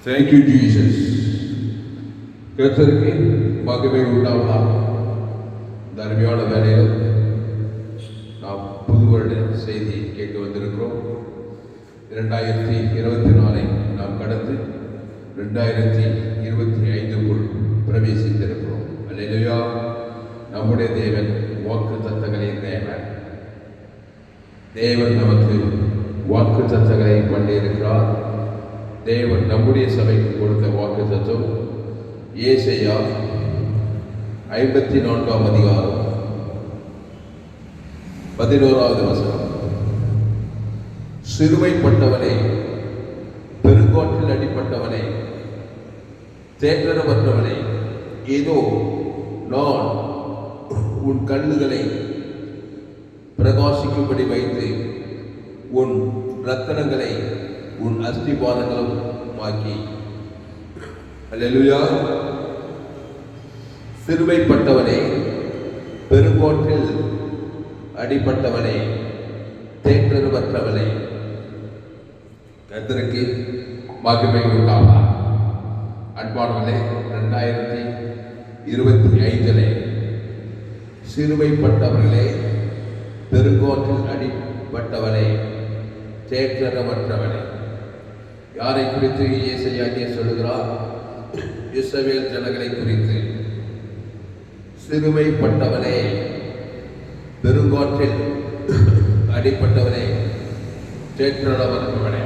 Thank you, Jesus. கர்த்தருக்கு மகிமை உண்டாவதாக. இந்த அருமையான வேலையில் நாம் புது வருட செய்தி கேட்க வந்திருக்கிறோம். 2024 நாம் கடந்து 2025க்குள் பிரவேசித்திருக்கிறோம். அல்லேலூயா. நம்முடைய தேவன் வாக்கு தத்தங்களின் தேவன். தேவன் நமக்கு வாக்கு தத்தங்களை பண்ணியிருக்கிறார். தேவன் நம்முடைய சபைக்கு கொடுத்த வாக்கு தத்துவம் ஏசாயா 54 அதிகாரம் 11வது வசனம். சிறுமைப்பட்டவனே, பெருங்கோட்டில் அடிப்பட்டவனே, தேற்றரவற்றவனே, ஏதோ நான் உன் கண்ணுகளை பிரகாசிக்கும்படி வைத்து உன் ரத்தனங்களை உன் அஸ்திபாரங்களும் ஆக்கி. அல்லேலூயா. சிறுமைப்பட்டவனே, பெருங்கோட்டில் அடிப்பட்டவனே, தேற்றரவற்றவனே, கர்த்தருக்கு மகிமை உண்டாவதாக. அன்பானவர்களே, 2025 சிறுமைப்பட்டவர்களே, பெருங்கோட்டில் அடிப்பட்டவனே, தேற்றரவற்றவனே. யாரை குறித்து ஏசாயா சொல்லுகிறார்? இஸ்ரவேல் ஜனங்களை குறித்து. சிறுமைப்பட்டவனே, பெருங்கோட்டில் அடிப்பட்டவனே, தேற்றரவற்றவனே.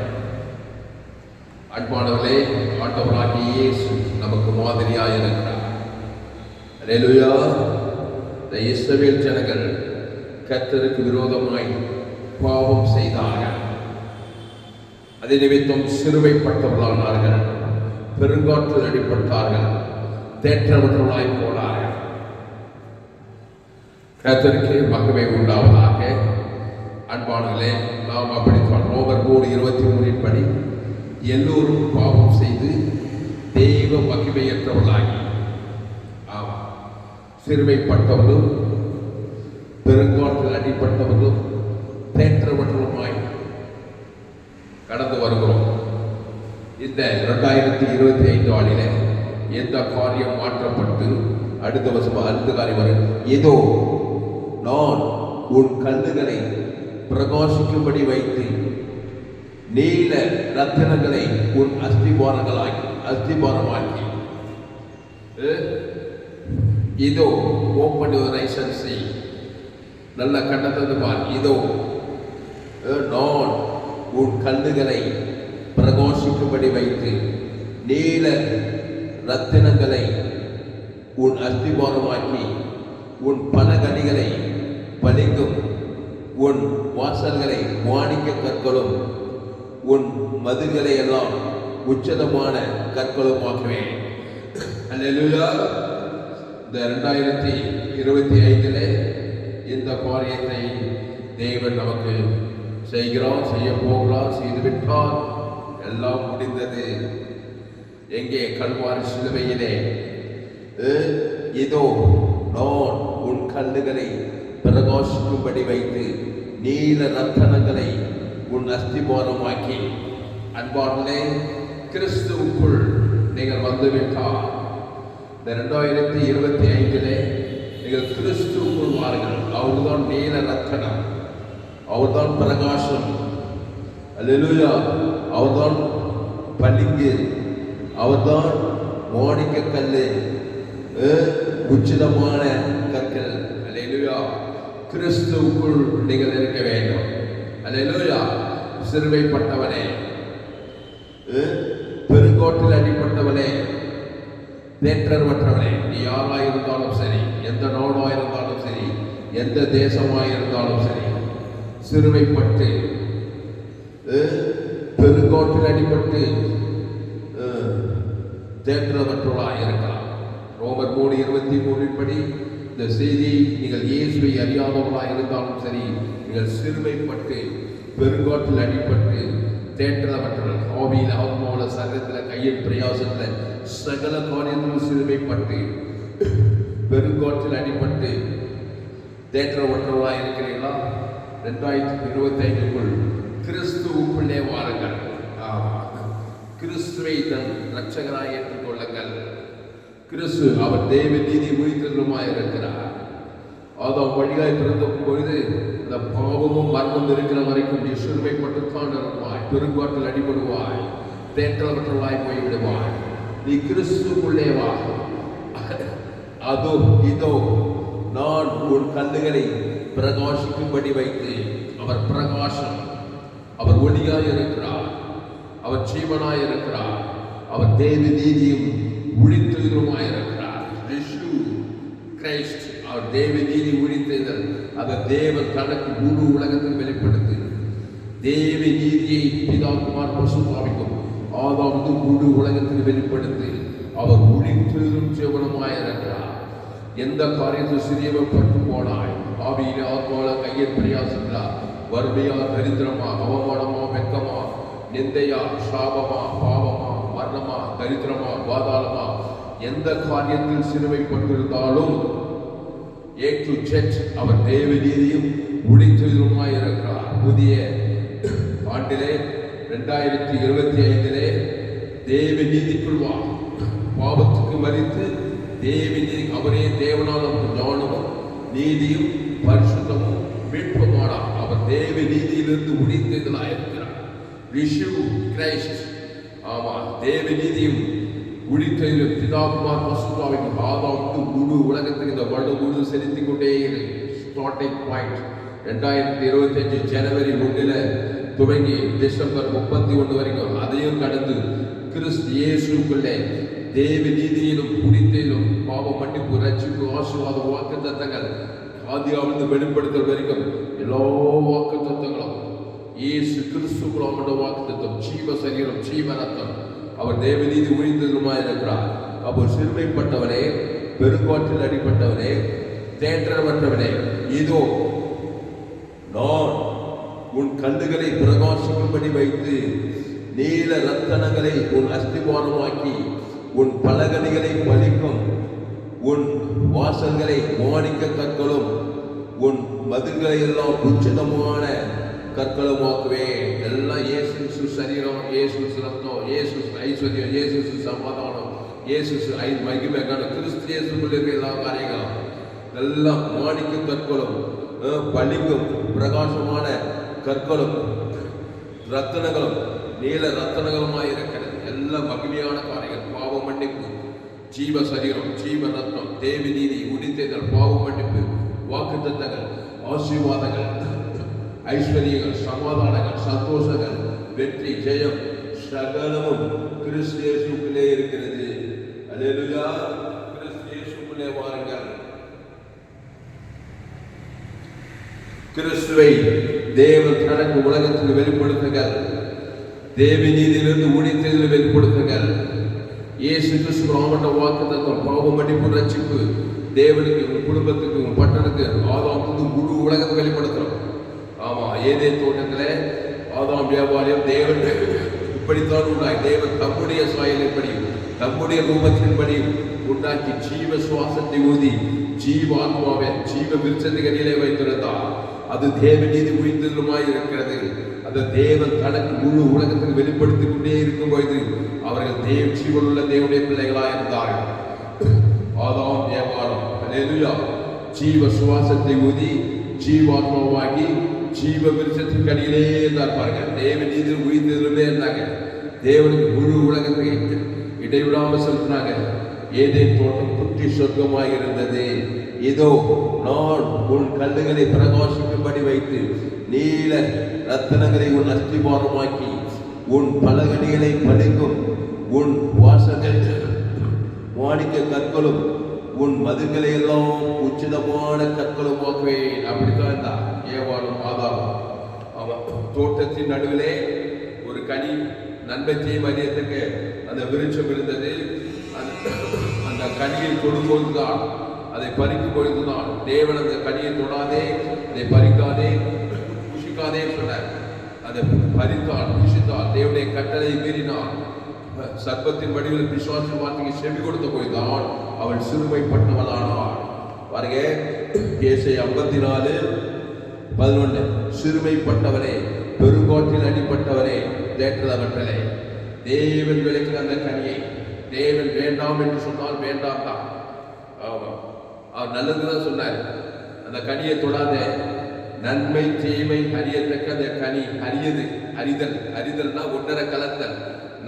அன்பானவர்களே, ஆண்டவராகிய இயேசு நமக்கு மாதிரியாக இருக்கிறார். அல்லேலூயா. இந்த இஸ்ரவேல் ஜனங்கள் கர்த்தருக்கு விரோதமாய் பாவம் செய்தார்கள். அதே நிமித்தம் சிறுமைப்பட்டவர்களானார்கள், பெருங்காற்றில் அடிப்பட்டார்கள், தேற்றவர்களாய் போனார்கள். கர்த்தருக்கு மகிமை உண்டாவதாக. அன்பானவர்களே, நாம் அப்படித்தான் ரோமர் 3:23 படி எல்லோரும் பாவம் செய்து தெய்வ மகிமையற்றவர்களாகி, சிறுமைப்பட்டவர்களும் பெருங்காற்றில் அடிப்பட்டவர்களும் தேற்றவர்களுமாய் கடந்து வருகிறோம். இந்த 2025 ஆண்டில் எந்த காரியம் மாற்றப்பட்டு அடுத்த காரியம் வரும். ஏதோ நான் உன் கண்ணுகளை பிரகாசிக்கும்படி வைத்து நீல ரத்தினங்களை உன் அஸ்திபாரமாக்கி. இதோ ஓப்பன் யுவர் ஐஸ் அண்ட் சீ. நல்ல கண்டத்தை பார். இதோ நான் உன் கண்ணுகளை பிரகாசிக்கும்படி வைத்து நீல ரத்தினங்களை உன் அஸ்திபாரமாக்கி, உன் பலகணிகளை பலிங்கும், உன் வாசல்களை மாணிக்க கற்களும், உன் மதில்களை எல்லாம் உச்சதமான கற்களுமாக்குவேன். அல்லேலூயா. இந்த 2025 இந்த காரியத்தை தேவன் நமக்கு செய்கிறார், செய்ய போகிறார், செய்துவிட்டார். எல்லாம் முடிந்தது. எங்கே? கல்வாரி சிலுவையிலே. இதோ நான் உன் கண்ணுகளை பிரகாசிக்கும்படி வைத்து நீல ரத்தனங்களை உன் அஸ்திபாரமாக்கி. அன்பார்களே, கிறிஸ்துவுக்குள் நீங்கள் வந்துவிட்டார். இந்த 2025 நீங்கள் கிறிஸ்துவுக்குள் வாருங்கள். அவர்தான் நீல ரத்தனம், அவர்தான் பிரகாசம். அல்லேலூயா. அவர்தான் பளிங்கு, அவர்தான் மாணிக்க கல்லு, உச்சிதமான கற்கள். அல்லேலூயா. கிறிஸ்துவுக்குள் நீங்கள் இருக்க வேண்டும். அல்லேலூயா. சிறுமைப்பட்டவனே, பெருங்கோட்டில் அடிப்பட்டவனே, தேற்றரவற்றவனே, நீ யாராயிருந்தாலும் சரி, எந்த நாடாயிருந்தாலும் சரி, எந்த தேசமாயிருந்தாலும் சரி, சிறுமைப்பட்டு பெருங்கோட்டில் அடிப்பட்டு தேற்றரவற்றவர்களாக இருக்கலாம். ரோமர் 3:23 படி இந்த செய்தி, நீங்கள் இயேசுவை அறியாதவர்களாக இருந்தாலும் சரி, நீங்கள் சிறுமைப்பட்டு பெருங்கோட்டில் அடிப்பட்டு தேற்றரவற்றவர்கள், ஆவியில், ஆத்மாவில், சரீரத்தில், கையில், பிரயாசத்தில், சகல காரியத்திலும் சிறுமைப்பட்டு பெருங்கோட்டில் அடிப்பட்டு தேற்றரவற்றவர்களாக இருக்கிறீர்களா? 2025க்குள் கிறிஸ்துவுக்குள்ளே வாருங்கள். கிறிஸ்துவை தன் இரட்சகராய் ஏற்றுக்கொள்ளுங்கள். கிறிஸ்து அவர் தேவ நீதி உயிர்த்தெழுதலுமாய் இருக்கிறார். ஆதாம் வழியாய் பிறக்கும் பொழுது அந்த பாவமும் மரணம் இருக்கிற வரைக்கும் நீ சிறுமைப்பட்டுத்தான் இருப்பாய், பெருங்காற்றில் அடிபடுவாய், தேற்றவற்றலாய் போய்விடுவாய். நீ கிறிஸ்துக்குள்ளே வா. அதோ இதோ நான் உன் கண்ணுகளை பிரகாசிக்கும்படி வைத்து, அவர் பிரகாசம், அவர் ஒளியாய் இருக்கிறார், அவர் ஜீவனாய் இருக்கிறார், அவர் தேவ நீதியும் உழித்தெழுதலுமாய் இருக்கிறார். கிறிஸ்து அவர் தேவ நீதி உழித்தெழுதல், அந்த தேவன் தனக்கு முழு உலகத்தில் வெளிப்படுத்து. தேவ நீதியை பிதா குமார் பரிசுத்தாவிக்கும் ஆதாம் முழு உலகத்தில் வெளிப்படுத்தி அவர் உழித்தெழுதலும் ஜீவனமாய் இருக்கிறார். எந்த காரியத்தில் சிறியவர் பட்டு போனாய், ஆவியிலே ஆத்மாவில கையில் பிரயாசங்களா, வறுமையா, தரித்திரமா, அவமானமா, வெக்கமா, நிந்தையா, சாபமா, பாவமா, மரணமா, தரித்திரமா, பாதாளமா, எந்த காரியத்தில் சிறுமைப்பட்டிருந்தாலும் A to Z அவர் தேவ நீதியும் உழித்தெழுதலுமாய் இருக்கிறார். புதிய ஆண்டிலே 2025 தேவ நீதிக்குள் வா. பாவத்துக்கு மறித்து தேவ நீதி, அவரே தேவனாலும் ஞானமும் நீதியும் பரிசுத்தமும் மீட்புமான அவர் தேவ நீதியிலிருந்து உழித்தெழுதலாய் இருக்கிறார். ரிஷிவ் கிரைஸ்ட். ஆமா, தேவ நீதியும் உழித்தெழுதல் பிதா குமார் பரிசுத்தாவிக்கும் ஆதாம் முழு உலகத்துக்கு இந்த வருடம் முழு செலுத்திக் கொண்டே ஸ்டார்டிங் பாயிண்ட் 2025 ஜனவரி 1 துவங்கி டிசம்பர் 31 வரைக்கும், அதையும் கடந்து கிறிஸ்து இயேசுக்குள்ளே தேவ நீதியிலும் உழித்தெழுதலும் பாவ மன்னிப்பு, ரட்சிப்பு, ஆசீர்வாத வாக்குத்தத்தங்கள் ஆதியாவிலிருந்து வெளிப்படுத்தல் வரைக்கும் எல்லா வாக்குத்தத்தங்களும் இயேசு கிறிஸ்துக்குள்ள வாக்குத்தத்தம், ஜீவ சரீரம், ஜீவ ரத்தம், அவர் தேவ நீதி உழித்தெழுதலுமாய் இருக்கிறார். அவர் சிறுமைப்பட்டவனே, பெருங்காற்றில் அடிப்பட்டவனே, தேற்றவற்றவனே, இதோ நான் உன் கண்ணுகளை பிரகாசிக்கும்படி வைத்து நீல ரத்தனங்களை உன் அஸ்திபாரமாக்கி உன் பலகணிகளை பலிக்கும், உன் வாசல்களை மாணிக்க கற்களும் உன் மதில்களை எல்லாம் உச்சிதமான கற்களுமாக்குவேன். எல்லாம் இயேசு சரீரம், இயேசு ரத்தம், இயேசு ஐஸ்வர்யம், இயேசு சமாதானம், இயேசு மகிமை, கிறிஸ்து இயேசுக்குள்ள இருக்கிற எல்லா காரியங்களும் எல்லாம் மாணிக்க கற்களும் பளிங்கும் பிரகாசமான கற்களும் ரத்தனங்களும் நீல ரத்தனங்களுமாய் இருக்கிறது. எல்லாம் மகிமையான காரியங்கள். பாவ மன்னிப்பு, ஜீவ சரீரம், ஜீவ ரத்தம், தேவ நீதி உழித்தெழுதல், பாவ மன்னிப்பு, வாக்குத்தத்தங்கள், ஆசீர்வாதங்கள், ஐஸ்வர்யங்கள், சமாதானங்கள், சந்தோஷங்கள், வெற்றி, ஜெயம் சகலமும் கிறிஸ்து இயேசுக்குள்ளே இருக்கிறது. அல்லேலூயா. கிறிஸ்து இயேசுக்குள்ளே வாருங்கள். கிறிஸ்துவை தேவன் தனக்கு உலகத்தில் வெளிப்படுத்துங்கள். தேவ நீதியிலிருந்து உழித்தெழுதலை வெளிப்படுத்துங்கள். இயேசு கிறிஸ்து ஆவட்ட வாக்குத்தத்தம், பாவ மன்னிப்பு, ரட்சிப்பு, தேவனுக்கு, உன் குடும்பத்துக்கு, உன் பட்டனுக்கு ஆதாம் முழு உலகத்தை வெளிப்படுத்துறோம். ஆமா, ஏதேன் தோட்டத்திலே ஆதாம் வியாபாரியம் தேவன் இப்படித்தான் உண்டாய். தேவன் தம்முடைய சாயலின்படி, தம்முடைய ரூபத்தின்படி உண்டாக்கி ஜீவ சுவாசத்தை ஊதி ஜீவ ஆத்மாவை ஜீவ விருட்சத்துக்கு அடியிலே வைத்திருந்தார். அது தேவ நீதி உழித்தெழுதலுமாய் இருக்கிறது. அந்த தேவன் தனக்கு முழு உலகத்தில் வெளிப்படுத்திக் கொண்டே இருக்கும் பொழுது அவர்கள் ஜீவனுள்ள தேவனுடைய பிள்ளைகளாக இருந்தார்கள். ஆதாம் வியாபாரம், அல்லேலூயா, ஜீவ சுவாசத்தை ஊதி ஜீவாத்மாவாகி ஜீவ விருட்சத்திற்கு அடியிலே இருந்தார். பாருங்க, தேவ நீதி உயிர்த்தெழுதலுமே இருந்தாங்க. தேவனுக்கு முழு உலகத்தை இடைவிடாமல் செலுத்தினாங்க. ஏதேன் தோட்டம் புத்தி சொர்க்கமாக இருந்தது. இதோ நான் உன் கல்லுகளை பிரகாசிக்கும்படி வைத்து நீல ரத்தனங்களை உன் அஸ்திபாரமாக்கி உன் பலகணிகளை பலிக்கும், உன் வாசல்கள் மாணிக்க கற்களும் உன் மதில்களை எல்லாம் உச்சிதமான கற்களும் ஆக்குவேன். அப்படித்தான் இருந்தா ஏவாளும் ஆதாரம். அவன் தோட்டத்தின் நடுவிலே ஒரு கனி நன்மைத்தையும் அறியத்துக்கு அந்த விருட்சம் இருந்தது. அந்த கனியை தொடும்போதுதான், அதை பறிக்கும் பொழுதுதான் தேவன் அந்த கனியை தொடாதே, அதை பறிக்காதே, புஷிக்காதே சொன்னார். அதை பறித்தால், புஷித்தால், தேவனுடைய கட்டளை மீறினார், சர்ப்பத்தின் வடிவில் பிசாசு வார்த்தைக்கு செவி கொடுத்த போய்தான் அவள் சிறுமைப்பட்டவளானாள். பாருங்க, ஏசாயா 54:11 சிறுமைப்பட்டவனே, பெருங்கோட்டில் அடிப்பட்டவனே, தேற்றவற்றலே, தேவன் விளக்கிற அந்த கனியை தேவன் வேண்டாம் என்று சொன்னால் வேண்டாம் தான். ஆமா, அவர் நல்லதுதான் சொன்னார். அந்த கனியை தொடாத, நன்மை தீமை அறியத்தக்க அந்த கனி அறியது. அறிதல்னா ஒன்றரை கலந்தல்.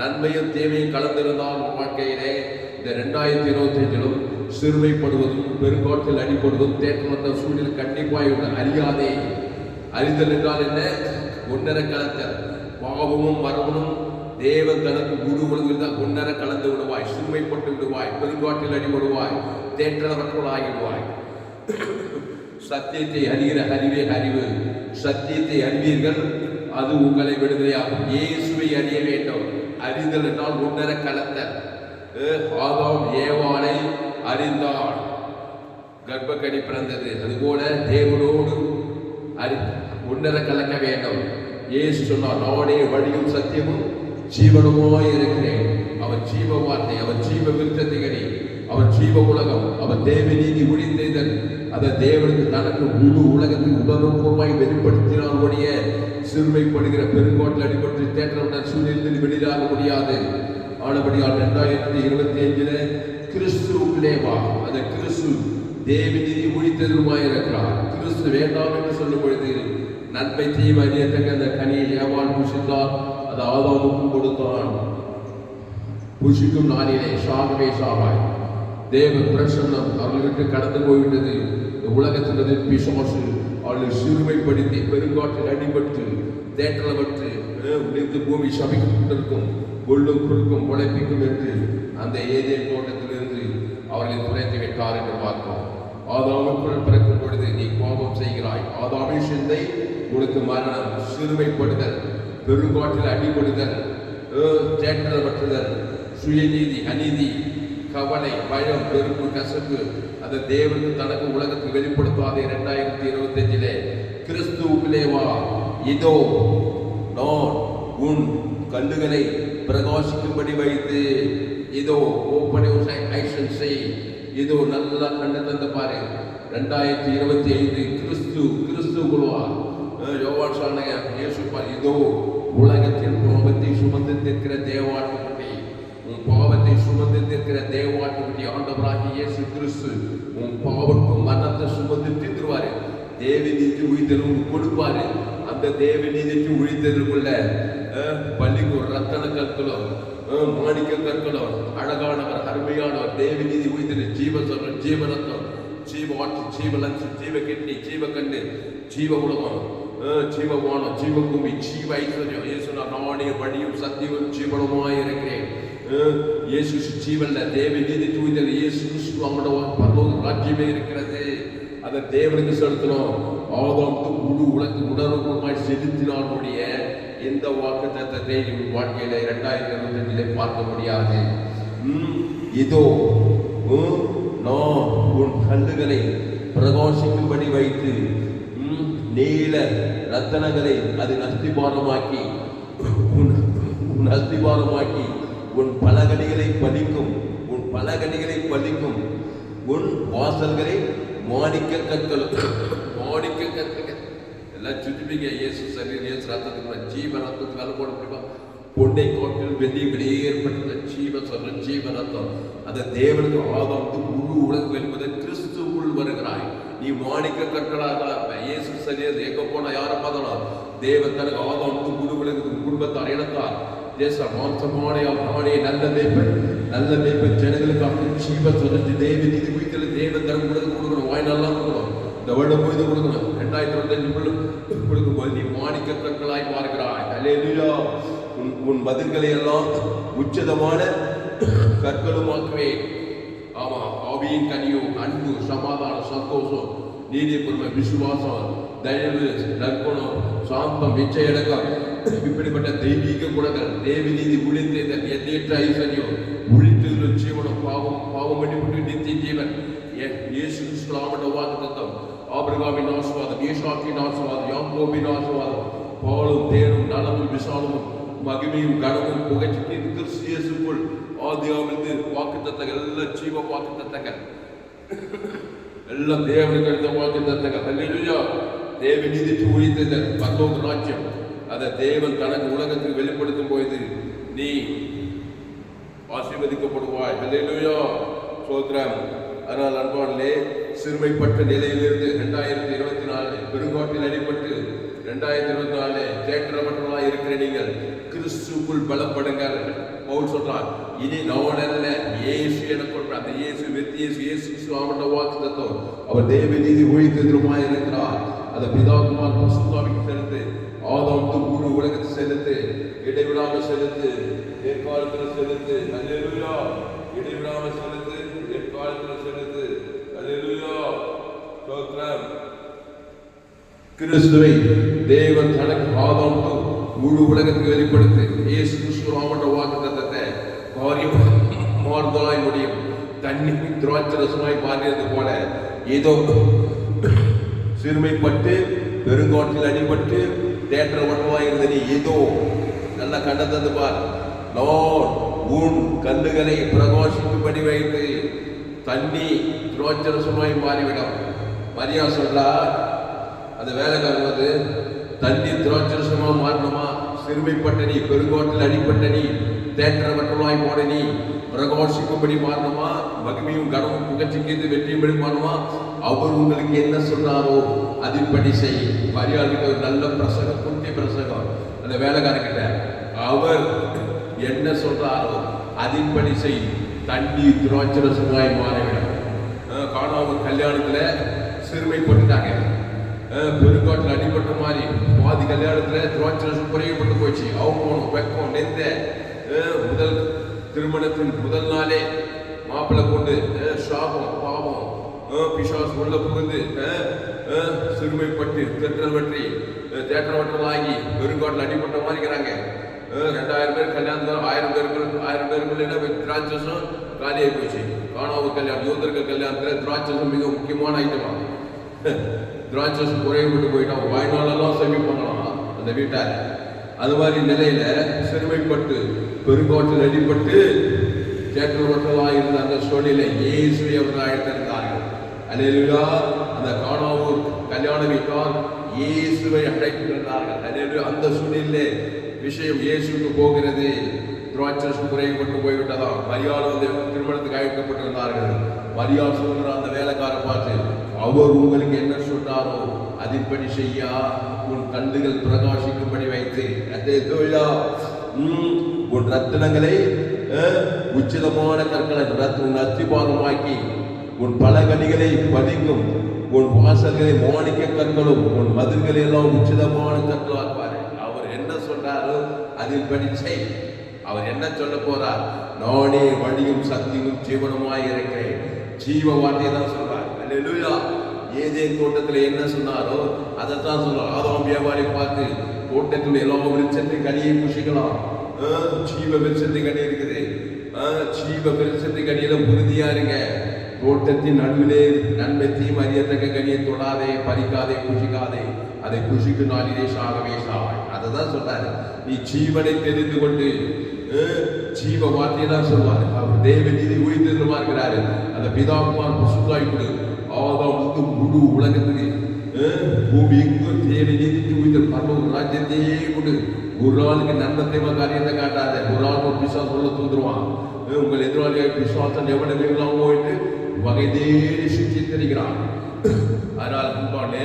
நன்மையும் தீமையும் கலந்திருந்தால் வாழ்க்கையிலே இந்த 2025 சிறுமைப்படுவதும் பெருங்காற்றில் அடிப்படுவதும் தேற்றமற்ற சூழ்நிலை கண்டிப்பாக அறியாதே. அறிதல் என்றால் என்ன? ஒன்றரை கலத்தல். பாவமும் மரபனும் தேவன் தனக்கு குரு உலகில் ஒன்றரை கலந்து விடுவாய், சிறுமைப்பட்டு விடுவாய், பெருங்காற்றில் அடிபடுவாய், தேற்றமற்றவள் ஆகிடுவாய். சத்தியத்தை அறிகிற அறிவே அறிவு. சத்தியத்தை அறிவீர்கள், அது உங்களை விடுதலையாகும். இயேசுவை அறிய வேண்டும். அறிதல் என்றால் ஒன்றரை கலத்தல். ஆதாம் ஏவாளை அறிந்தாள், கர்ப்பக்கடி பிறந்தது. அதுபோல தேவனோடு ஒன்றரை கலக்க வேண்டும். இயேசு சொன்னார், நானே வழியும் சத்தியமும் ஜீவனுமாய் இருக்கிறேன். அவர் ஜீவ வார்த்தை, அவர் ஜீவ விருத்தத்திகரி, அவர் ஜீவ உலகம், அவர் தேவ நீதி ஒளிந்தேதல். அதை தேவனுக்கு தனக்கு முழு உலகத்துக்கு உபரூபமாய் வெளிப்படுத்தினால் ஒழிய சிறுமைப்படுகிற பெருங்கோட்டில் அடிபட்டு தேற்றவுடன் சூழ்நிலையில் வெளியாக முடியாது. ஆனபடியால் 2025 கிறிஸ்துவுக்குள்ளே வா. அந்த கிறிஸ்து தேவ நீதி ஒளித்தெதிலுமாய் இருக்கிறார். கிறிஸ்து வேண்டாம் என்று சொல்லும் பொழுது நன்மை தீமை அறியத்தக்க அந்த கனியை ஏவாள் புசித்தார். அது ஆதாமுக்கும் கொடுத்தான். புசிக்கும் நாளிலே சாகவே சாவாய். தேவ பிரசன்னம் அவர்களுக்கு கடந்து போய்விட்டது. இந்த உலகத்தினது பிசாசு அவர்களை சிறுமைப்படுத்தி பெருங்காற்றில் அடிபட்டு தேற்றப்பட்டு உடைத்து பூமி சபிக்கப்பட்டிருக்கும், கொள்ளும் குறுக்கும் உழைப்பிக்கும் என்று அந்த ஏதேன் தோட்டத்திலிருந்து அவர்களை துரைத்து விட்டார் என்று பார்த்தோம். ஆதாமுக்குள் பிறக்கும் பொழுது நீ கோபம் செய்கிறாய். ஆதாமின் சிந்தை உனக்கு மரணம், சிறுமைப்படுதல், பெருங்காற்றில் அடிபடுதல், தேற்றப்பட்டுதல், சுயநீதி, அநீதி, கவலை, பயம், வெறுப்பு, கசப்பு, அந்த தேவனுக்கு தனக்கு உலகத்தில் வெளிப்படுத்தாதே. 2025 கிறிஸ்துவுக்குள்ளே வா. இதோ நான் உன் கல்லுகளை பிரகாசிக்கும்படி வைத்து, இதோ ஓப்பன் ஆக்ஷன் செய். இதோ நல்லா கண்டு தந்து பாரு. 2025 கிறிஸ்துவா. யோவான் சொன்னாங்க, இயேசு பார், இதோ உலகத்தின் பாவத்தை சுமந்து நிற்கிற தேவாட்டுக்குட்டி, உன் பாவத்தை சுமந்து நிற்கிற தேவாட்டுக்குட்டி ஆண்டவராகிய இயேசு கிறிஸ்து உன் பாவத்தும் மரணத்தை சுமந்து தீர்த்துருவாரு. தேவ நீதி உயிர்த்தலும் கொடுப்பாரு. அந்த தேவ நீதிக்கு உயிர்த்தலுக்குள்ள பள்ளிக்கு ரத்தன கற்களோ மாணிக்க கற்களோ அழகானவர், அருமையானவர், தேவ நீதி உயிர்த்தல், ஜீவசரம், ஜீவரத்தம், ஜீவ வாட்டு, ஜீவலட்சு, ஜீவ கிட்னி, ஜீவ கண்ணு, ஜீவ உலகம், ஜீவவானம், ஜீவபூமி, ஜீவ ஐஸ்வர்யம். இயேசு நானே வழியும் சத்தியமும் ஜீவனமாய் இருக்கிறேன். இயேசு ஜீவன்ல தேவ நீதி தூய்தல். இயேசு கிறிஸ்து அவனோட பரலோக ராஜ்யமே இருக்கிறது. அதை தேவனுக்கு செலுத்தணும். ஆதாமுக்கு முழு உலக உணர்வுமாய் செலுத்தினாலுடைய எந்த வாக்குத்தத்தத்தை வாழ்க்கையில 2025 பார்க்க முடியாது. இதோ நான் உன் கல்லுகளை பிரகாசிக்கும்படி வைத்து நீல ரத்தனங்களை அது அஸ்திபாரமாக்கி உன் பலகணிகளை பலிக்கும், உன் பலகணிகளை பலிக்கும், உன் வாசல்களை மாணிக்க கற்கள் எல்லாம் சுத்திப்பீங்க. இயேசு சரீரம், இயேசு ரத்தத்துக்கு ஜீவ ரத்தத்துக்கு வேலை போட முடியுமா? பொண்டை கோட்டில் வெளியே ஏற்பட்ட ஜீவ ரத்தம். அந்த தேவனுக்கு ஆதாமுக்கு முழு உலகம் என்பது கிறிஸ்துவுக்குள் வருகிறாய். நீ மாணிக்க கற்களாக இயேசு சரீரம் எங்க போனா யாரை பார்த்தாலும் தேவன் தனக்கு ஆதாமுக்கு முழு உலகத்துக்கு குடும்பத்தார் இனத்தார் தேச மாம்சமானையால் நானே நல்ல மேய்ப்பன் ஜனங்களுக்காக ஜீவ சுதந்தி தேவ நீதி உயிர்த்தல் தேவன் தரம் கொடுக்கணும். வாய் நல்லா கொடுக்கணும். இந்த வருடம் பொழுது கொடுக்கணும். 2025 கொடுக்கும்போது நீ மாணிக்க கற்களாய் பார்க்கிறாய். அல்லேலூயா. உன் பதில்களை எல்லாம் உச்சதமான கற்களுமாக்குவே. ஆமா, ஆவியின் கனியும் அன்பு, சமாதானம், சந்தோஷம், நீதி, பொறுமை, விசுவாசம், தயவு, நற்குணம், சாந்தம், இச்சையடக்கம், இப்படிப்பட்ட தெய்வீக குணங்கள், தேவ நீதி உழித்தேதல், எண்ணற்ற ஐஸ்வர்யம், உழித்தல், ஜீவனம், பாவம் மன்னிப்பு, நித்திய ஜீவன், இயேசு கிறிஸ்து வாக்குத்தத்தம், ஆபிரகாமின் ஆசீர்வாதம், ஈசாக்கின் ஆசீர்வாதம், யாக்கோபின் ஆசீர்வாதம், பாலும் தேனும் நலமும் விசாலமும் மகிமையும் கனமும் புகழ்ச்சி கிறிஸ்து இயேசுக்குள் ஆதியாவிலிருந்து வாக்குத்தத்தங்கள் எல்லாம் ஜீவ வாக்குத்தத்தங்கள், எல்லாம் தேவனுக்கு எடுத்த வாக்குத்தத்தங்கள். அல்லேலூயா. தேவ நீதிக்கு உழித்தேதல், பரலோக ராஜ்யம், அதை தேவன் தனக்கு உலகத்துக்கு வெளிப்படுத்தும் போது நீ ஆசீர்வதிக்கப்படுவாய். ஹல்லேலூயா, ஸ்தோத்திரம். அதனால் அன்பானே, சிறுமைப்பட்ட நிலையிலிருந்து 2024 பெருங்காற்றில் அடிபட்டு 2024 தேற்றப்பட்டவர்களாக இருக்கிற நீங்கள் கிறிஸ்துக்குள் பலப்படுங்கள். பவுல் சொல்றார், இனி நான் அல்ல, இயேசு எனக்கு கொடுப்பார். அந்த இயேசு இயேசு அவருடைய வாக்குத்தத்தம். அவர் தேவ நீதி ஒழித்தெதிருமாய் இருக்கிறார். அந்த பிதாகுமார் பரிசுத்தாவிக்கு செலுத்து, ஆதாமுக்கு முழு உலகத்தை செலுத்து, இடைவிடாமல் செலுத்து, எக்காலத்தில் செலுத்து. அல்லேலூயா, இடைவிடாமல் செலுத்து, எக்காலத்தில் செலுத்து. அல்லேலூயா, ஸ்தோத்திரம். கிறிஸ்துவை தேவன் தனக்கு ஆதாமுக்கு முழு உலகத்துக்கு வெளிப்படுத்து. இயேசு கிறிஸ்து அவருடைய வாக்குத்தத்தத்தை காரியம் மாறுதலாய் முடியும். தண்ணி திராட்சரசமாய் மாறியது போல ஏதோ சிறுமைப்பட்டு பெருங்காற்றில் அடிபட்டு தேற்றப்பட்டவாய் இருந்த நீ ஏதோ நல்ல கண்டது பார். லார்ட் உன் கல்லுகளை பிரகாசிக்கும்படி வைத்து தண்ணி திராட்சரசமாய் மாறிவிடும். மரியா சொல்றா, அந்த வேலைக்காரன் வந்து தண்ணி திராட்சரசமா மாறணுமா? சிறுமைப்பட்ட நீ, பெருங்காற்றில் அடிப்பட்ட நீ, தேற்றப்பட்டவாய் போன நீ பிரகாசிக்கும்படி மாறணுமா? மகிமையும் கனமும் புகழ்ச்சிக்கு வெற்றியும்படி மாறணுமா? அவர் உங்களுக்கு என்ன சொன்னாரோ அதின்படி செய். மரியாதைக்கு ஒரு நல்ல பிரசங்கம், குட்டி பிரசங்கம். அந்த வேலைக்காரங்கிட்ட அவர் என்ன சொல்றாரோ அதின்படி செய், தண்ணி திராட்சரசமாய் மாறிவிடும். காணாமல் கல்யாணத்துல சிறுமைப்பட்டுட்டாங்க, பெருங்காட்டில் அடிபட்ட மாதிரி பாதி கல்யாணத்துல திராட்சரசம் குறையப்பட்டு போச்சு. அவமானம், வெக்கம், நெந்த. முதல் திருமணத்தின் முதல் நாளே மாப்பிள்ளை கொண்டு சாபம், பாவம், பிசாசு உள்ள புகுந்து சிறுமைப்பட்டு தேற்றவற்றலாகி பெருங்காட்டில் அடிபட்ட மாதிரி இருக்கிறாங்க. 2000 பேர் கல்யாணம், 1000 பேருக்குள்ள திராட்சசம் காலியாகி போச்சு. காணாமல் கல்யாணம், யூதர்கள் கல்யாணத்தில் திராட்சசம் மிக முக்கியமான ஐட்டமா. திராட்சசம் குறையப்பட்டு போயிட்டான், வாய்நாளெல்லாம் சமைப்பாங்களாம் அந்த வீட்டார். அது மாதிரி நிலையில சிறுமைப்பட்டு பெருங்காற்றில் அடிபட்டு தேற்றவற்றலாக இருந்த அந்த சூழ்நிலை இயேசுவை அவர்கள் அழைத்திருந்தார்கள். அல்லேலூயா, அந்த காணாவூர் கல்யாண வீட்டார் இயேசுவை அழைத்திருந்தார்கள். அல்லேலூயா, அந்த சூழ்நிலை விஷயம் இயேசுக்கு போகிறது. திராட்சரசம் குறையப்பட்டு போய்விட்டதா? மரியாள் வந்து திருமணத்துக்கு அழைக்கப்பட்டிருந்தார்கள். மரியாள் சொல்கிற அந்த வேலைக்காரை பார்த்து, அவர் உங்களுக்கு என்ன சொன்னாரோ அதின்படி செய்யா, உன் கண்ணுகள் பிரகாசிக்கும்படி வைத்து உன் ரத்தினங்களை உச்சிதமான கற்களை அஸ்திபாரமாக்கி, உன் பலகணிகளை பதிக்கும், உன் வாசல்களை மாணிக்க கற்களும், உன் மதில்களை எல்லாம் உச்சிதமான கற்களாக்குவாரு. அவர் என்ன சொன்னாரோ அதின்படி செய். அவர் என்ன சொல்ல போறார்? நானே வழியும் சக்தியும் ஜீவனமாய் இருக்கிறேன். ஜீவ வார்த்தையை தான் சொல்றார். அல்லேலூயா. ஏதேன் தோட்டத்தில் என்ன சொன்னாரோ அதைத்தான் சொல்றார். ஆதாம் வியாபாரி பார்த்து, தோட்டத்தில் எல்லா விருட்சத்தின் கனியை புஷிக்கலாம். ஜீவ விருட்சத்தின் கனி இருக்குது. ஜீவ விருட்சத்தின் கனியில உறுதியா இருங்க. தோட்டத்தின் நடுவிலே நன்மை தீமை அறியத்தக்க கனியை தொடாதே, பறிக்காதே, புஷிக்காதே. அதை புஷிக்கு நாளிலே சாகவே சாவாய். அதை தான் சொல்றாரு. நீ ஜீவனை தெரிந்து கொண்டு ஜீவ வார்த்தையை தான் சொல்வார். அவர் தேவ நீதி உயிர்த்தெழுமா இருக்கிறாரு. அந்த பிதாகுமார் பசுத்தாய் கொடு. ஆதாம் வந்து முழு உலகத்துக்கு பூமி எங்கும் தேடி நீதிக்கு உயிர் பரலோக ராஜ்யத்தையே கொடு. ஒரு ஆளுக்கு நன்மத்தை காரியத்தை காட்டாத. ஒரு ஆளுக்கு ஒரு பிசாசு உள்ள தூந்துருவான். உங்கள் எதிராளியாக பிசாசன் எவ்வளவு போயிட்டு வகை தேடி சிக்கிறான். அதனால் முன்பானே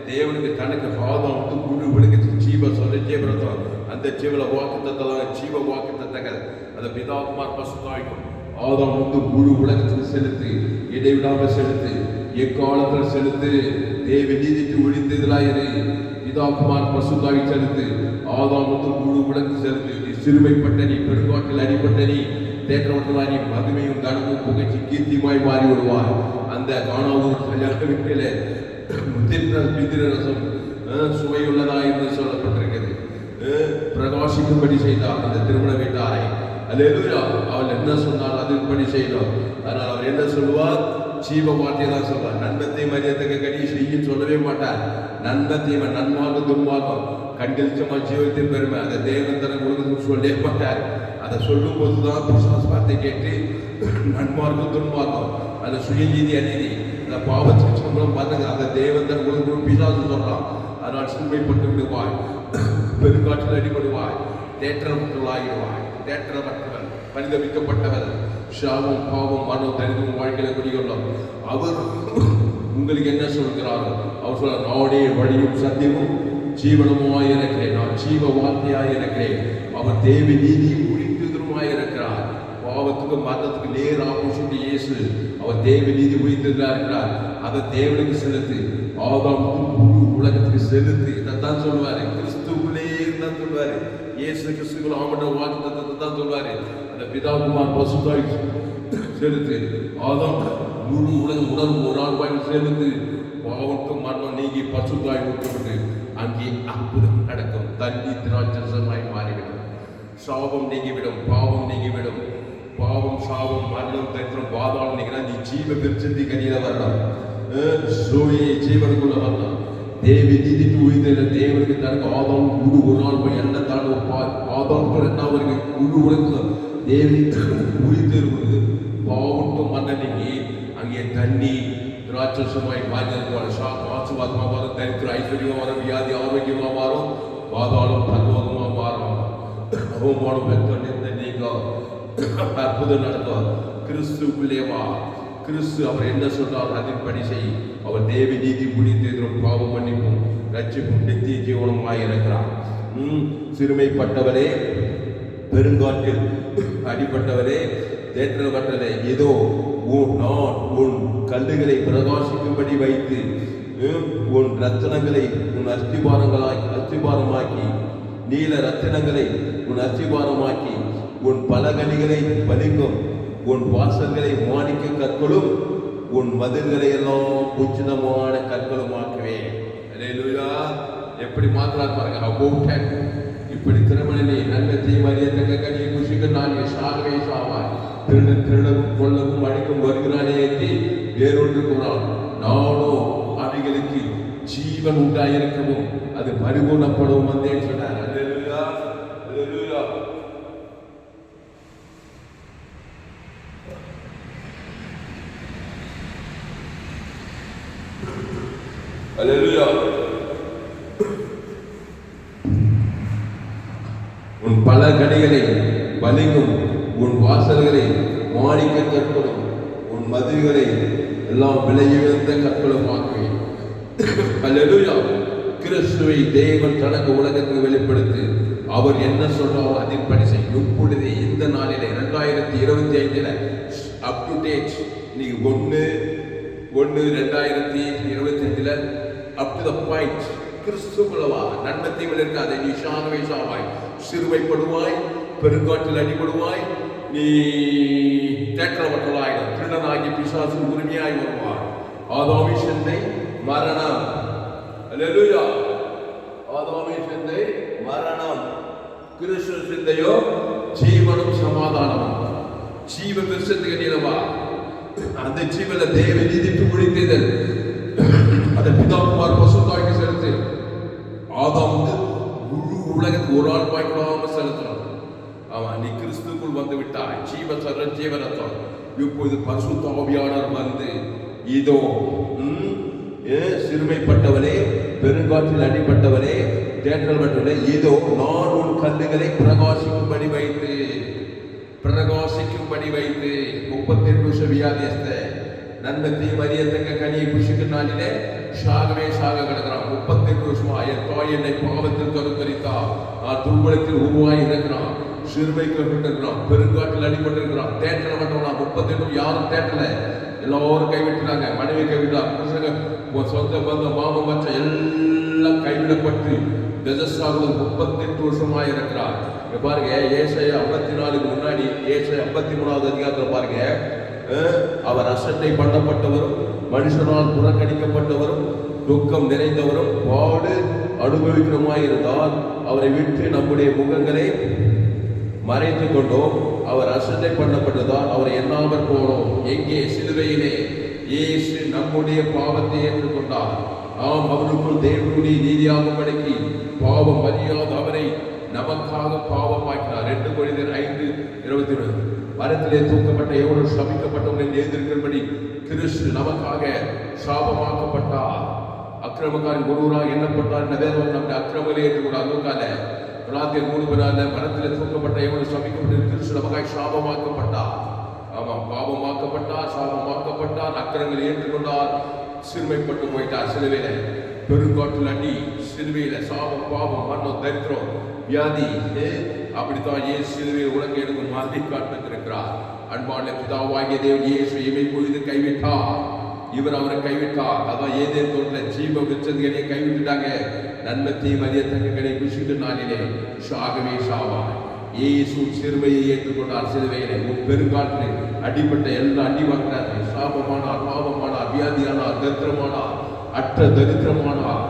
தேவனுக்கு தனக்கு ஆதாம் வந்து முழு உலகத்துக்கு ஜீவ சொல்ல ஜீவரத்தம். அந்த ஜீவல வாக்குத்தத்தெல்லாம் ஜீவ வாக்குத்தத்தங்கள் அந்த பிதாகுமார் பசுத்தாய்க்கும். ஆதாம் வந்து முழு உலகத்துக்கு செலுத்து, இடைவிடாமல் செலுத்து, எக்காலத்தில் செலுத்து. தேவ நீதிக்கு ஒழித்ததிலாயிரு. பிதாகுமார் பசுத்தாய் செலுத்து. ஆதாம் வந்து முழு உலகத்துக்கு செலுத்து. நீ சிறுமைப்பட்ட நீ, பெருங்காட்டில் அடிப்பட்ட நீ, தேற்றவற்றலா நீ, மகிமையும் கனமும் புகழ்ச்சி கீர்த்தியுமாய் மாறி விடுவார். அந்த காணாவூர் கல்யாண வீட்டில பிந்திரரசம் சுவையுள்ளதா என்று சொல்லப்பட்டிருக்கிறது. பிரகாசிக்கும்படி செய்தார் அந்த திருமண வீட்டாரை. அல்லேலூயா. அவள் என்ன சொன்னால் அதன்படி செய்தார். அதனால் அவர் என்ன சொல்லுவார்? ஜீவ வார்த்தையை தான் சொல்வார். நன்மத்தை மரியத்தக்க கனி செய்யும் சொல்லவே மாட்டார். நன்மத்தீமை, நன்மார்க்கம், துன்மார்க்கம், கண்டிச்சமா ஜீவத்தின் பெருமை அதை தேவன் தனக்கு உங்களுக்கு சொல்லவே மாட்டார். அதை சொல்லும் போதுதான் பிசாசு வார்த்தை கேட்டு நன்மார்க்கம், துன்மார்க்கம், அந்த சுயநீதி, அநீதி, அந்த பாவத்தின் சம்பளம் பார்த்து அந்த தேவன் தனக்கு உங்களுக்கு பிசாசு சொல்றான். அதனால் சிறுமைப்பட்டு விடுவாய், பெருங்காற்றில் அடிபடுவாய், தேற்றப்பட்டவளாயிடுவாய். தேற்றப்பட்டவள், பரிதவிக்கப்பட்டவள், சாபம் பாவம் மரணம் தரிதும் வாழ்க்கையில குடிகொள்ளும். அவர் உங்களுக்கு என்ன சொல்கிறாரோ அவர் சொல்ல, நானே வழியும் சத்தியமும் ஜீவனமாய் இருக்கிறேன், நான் ஜீவ வார்த்தையாய் இருக்கிறேன். அவர் தேவ நீதியும் உரித்துதலுமாய் இருக்கிறார். பாவத்துக்கு மரணத்துக்கு நேர் ஆப்போசிட் இயேசு. அவர் தேவ நீதி உரித்துதலா இருக்கிறார். அதை தேவனுக்கு செலுத்து, ஆதாம் முழு உலகத்துக்கு செலுத்து. இதைத்தான் சொல்லுவாரு, கிறிஸ்துக்குள்ளே இருந்தான் சொல்லுவாரு. இயேசு கிறிஸ்துக்குள்ள ஆமட்ட வாக்குத்தத்தத்தை தான் சொல்லுவாரு. அந்த பிதாகுமார் பசுத்தாய் செலுத்து, ஆதாம் முழு உலகம் உணர்வு ஒரு ஆள் வாய் செலுத்து. பாவத்தும் மரணம் நீங்கி பசுத்தாய் ஊற்றப்பட்டு அங்கே அற்புதம் நடக்கும். தண்ணி திராட்சரசமாய் மாறிவிடும். சாபம் நீங்கிவிடும், பாவம் நீங்கிவிடும். பாவம் சாபம் மரணம் தரித்திரம் பாதாளம் நீங்கினா நீ ஜீவ விருட்சத்தை கனியில வரலாம். சோழியை ஜீவனுக்குள்ள வரலாம். தேவி நீதிக்கு உயிர்த்த தேவனுக்கு தனக்கு ஆதாம் முழு ஒரு நாள் போய் என்ன தாண்ட ஆதாம் அவருக்கு முழு உலகம் தேவனுக்கு உயிர்த்து இருக்கிறது. பாவட்டும் மரணம் நீங்கி அங்கே தண்ணி திராட்சரசமாய் மாறினது. ஆசீர்வாதமா மாறும், தரித்திரம் ஐஸ்வர்யமா மாறும், வியாதி ஆரோக்கியமா மாறும், பாதாளம் பரலோகமா மாறும். அவமானம் வெற்றி நீங்க அற்புதம் நடக்கும். கிறிஸ்துக்குள்ளே வா. கிறிஸ்து அவர் என்ன சொல்றார் அதன்படி செய். அவர் தேவ நீதி புனிதரும் பாவம் மன்னிப்பும் ரட்சிப்பும் நித்திய ஜீவனமாய் இருக்கிறார். சிறுமைப்பட்டவரே, பெருங்காற்றில் அடிப்பட்டவரே, தேற்றப்பட்டவரே, ஏதோ நான் உன் கல்லுகளை பிரகாசிக்கும்படி வைத்து உன் ரத்தினங்களை உன் அஸ்திபாரமாக்கி, நீல ரத்தினங்களை உன் அஸ்திபாரமாக்கி, உன் பலகணிகளை பலிக்கும், உன் வாசல்களை மாணிக்க கற்களும், உன் மதில்களை எல்லாம் உச்சிதமான கற்களும் ஆக்குவேன். அல்லேலூயா. எப்படி மாத்திரார் பாருங்க. இப்படி திருமணி நன்மத்தை மரியத்தக்க கனியை குஷிக்கு நான் சாகவே சாவாய். திருடவும் கொள்ளவும் அழிக்கும் வருகிறானே ஏற்றி வேறொன்று கூறான். நானோ அவைகளுக்கு ஜீவன் உண்டாயிருக்கவும் அது பரிபூர்ணப்படவும் வந்தேன்னு சொன்னார். அல்லேலூயா, அல்லேலூயா. அல்லேலூயா. உன் பல கனிகளை பலிங்கும், உன் வாசல்களை மாணிக்க கற்களும், உன் மதில்களை எல்லாம் விலையுயர்ந்த கற்களும் ஆக்குவேன். அல்லேலூயா. கிறிஸ்துவை தேவன் தனக்கு உலகத்துக்கு வெளிப்படுத்தி அவர் என்ன சொல்றாரோ அதன்படி செய்யும். இப்பொழுது இந்த நாளிலே 2025 அப் டு டேட் நீங்க 1/1/2025 அப் டு த பாயிண்ட் கிறிஸ்துவா நன்மத்தை இருக்காது. நீ சாகவே சாவாய், சிறுமைப்படுவாய், பெருங்காற்றில் அடிபடுவாய், நீ தேற்றப்பட்டவாய், திருடனாகி பிசாசு உரிமையாய் வருவாய். ஆதாமி சிந்தை மரணம். அல்லேலூயா. ஆதாமி சிந்தை மரணம், கிறிஸ்து சிந்தையோ ஜீவனும் சமாதானமும். ஜீவ விருட்சத்துக்கு நிலவா. அந்த ஜீவன தேவ நீதிக்கு முடித்ததல் அந்த பிதாகுமார் பசுத்தாய்க்கு செலுத்து. ஆதாம் முழு உலகத்துக்கு ஒரு ஆள் பாய்க்காம செலுத்தணும். அவன் நீ கிறிஸ்துக்குள் வந்து விட்டாய். ஜீவனத்தம் இப்பொழுது பரிசுத்த ஆவியானவர் வந்து இதோ சிறுமைப்பட்டவனே, பெருங்காற்றில் அடிப்பட்டவனே, தேற்றப்பட்டவனே, இதோ நான் உன் கல்லுகளை பிரகாசிக்கும்படி வைத்து 38 வருஷ வியாதியஸ்த நன்மத்தை மரியத்தக்க கனியை புஷிக்கு நாளிலே சாகவே சாக கிடக்கிறான். 38 வருஷமா என் தாய் என்னை பாவத்தில் கருத்தரித்தா, நான் துர்பலத்தில் உருவாகி இருக்கிறான், சிறுமைக்கப்பட்டிருக்கிறான், பெருங்காட்டில் அடிபட்டிருக்கிறான், தேற்றப்பட்டவனா. 38 யாரும் தேட்டல, எல்லாரும் கைவிட்டுறாங்க. மனைவி கைவிட்டா, புருஷங்க சொந்த பந்த மாமம் மற்ற எல்லாம் கைவிடப்பட்டு 38 வருஷமாக இருக்கிறார். பாருங்க, ஏசாயா 54 முன்னாடி ஏசாயா 53வது அதிகாரத்தில் பாருங்க, அவர் அசட்டை பண்ணப்பட்டவரும் மனுஷனால் புறக்கணிக்கப்பட்டவரும் துக்கம் நிறைந்தவரும் பாடு அனுபவிக்கிறமாயிருந்தால் அவரை விட்டு நம்முடைய முகங்களை மறைத்துக் கொண்டோம். அவர் அசட்டை பண்ணப்பட்டதால் அவரை எண்ணாமற் போனோம். எங்கே? சிலுவையிலே இயேசு நம்முடைய பாவத்தை ஏற்றுக்கொண்டார். ஆம், அவருக்குள் தேவனுடைய நீதியாகும்படிக்கு பாவம் அறியாத அவரை நமக்காக பாவமாக்கினார். 2 Corinthians 5:22. மரத்திலே தூக்கப்பட்ட எவ்வளவு சபிக்கப்பட்டவங்களை நேர்ந்திருக்கிறபடி கிறிஸ்து நமக்காக சாபமாக்கப்பட்டார். அக்கிரமக்காரன் ஒருவராக எண்ணப்பட்டார். வேதம் நம்முடைய அக்கிரமங்களை ஏற்றுக்கூடாது. கலாத்தியர் 3:14 மரத்தில் தூக்கப்பட்ட எவனும் சபிக்கப்பட்டு கிறிஸ்து நமக்காய் சாபமாக்கப்பட்டார். ஆமாம், பாவமாக்கப்பட்டார், சாபமாக்கப்பட்டார், அக்கிரங்களை ஏற்றுக்கொண்டார், சிறுமைப்பட்டு போயிட்டார். சிலுவையில பெருங்காற்றில் அடி, சிலுவையில சாபம், பாவம், மரணம், தரித்திரம், வியாதி, அப்படித்தான் இயேசு சிலுவையில் உலக எனக்கு மாதிரி காண்பித்திருக்கிறார். அன்பான பிதாவாகிய தேவன் இயேசு இமை பொழுது கைவிட்டார். இவர் அவரை கைவிட்டார். அதான் ஏதேன் தோட்டத்தில் ஜீவ விருட்சங்களை கைவிட்டுட்டாங்க. நன்மத்தையும் அறியத்தக்ககளை புசித்து நாளிலே சாகவே சாவார். இயேசு சிறுமையை ஏற்றுக்கொண்டார். சிலுவையிலே பெருங்காற்றில் அடிப்பட்ட எல்லா அடி வாங்கினார்கள். சாபமானார், பாவமானார், வியாதியானார், தரித்திரமானார், அற்ற தரித்திரமானார்,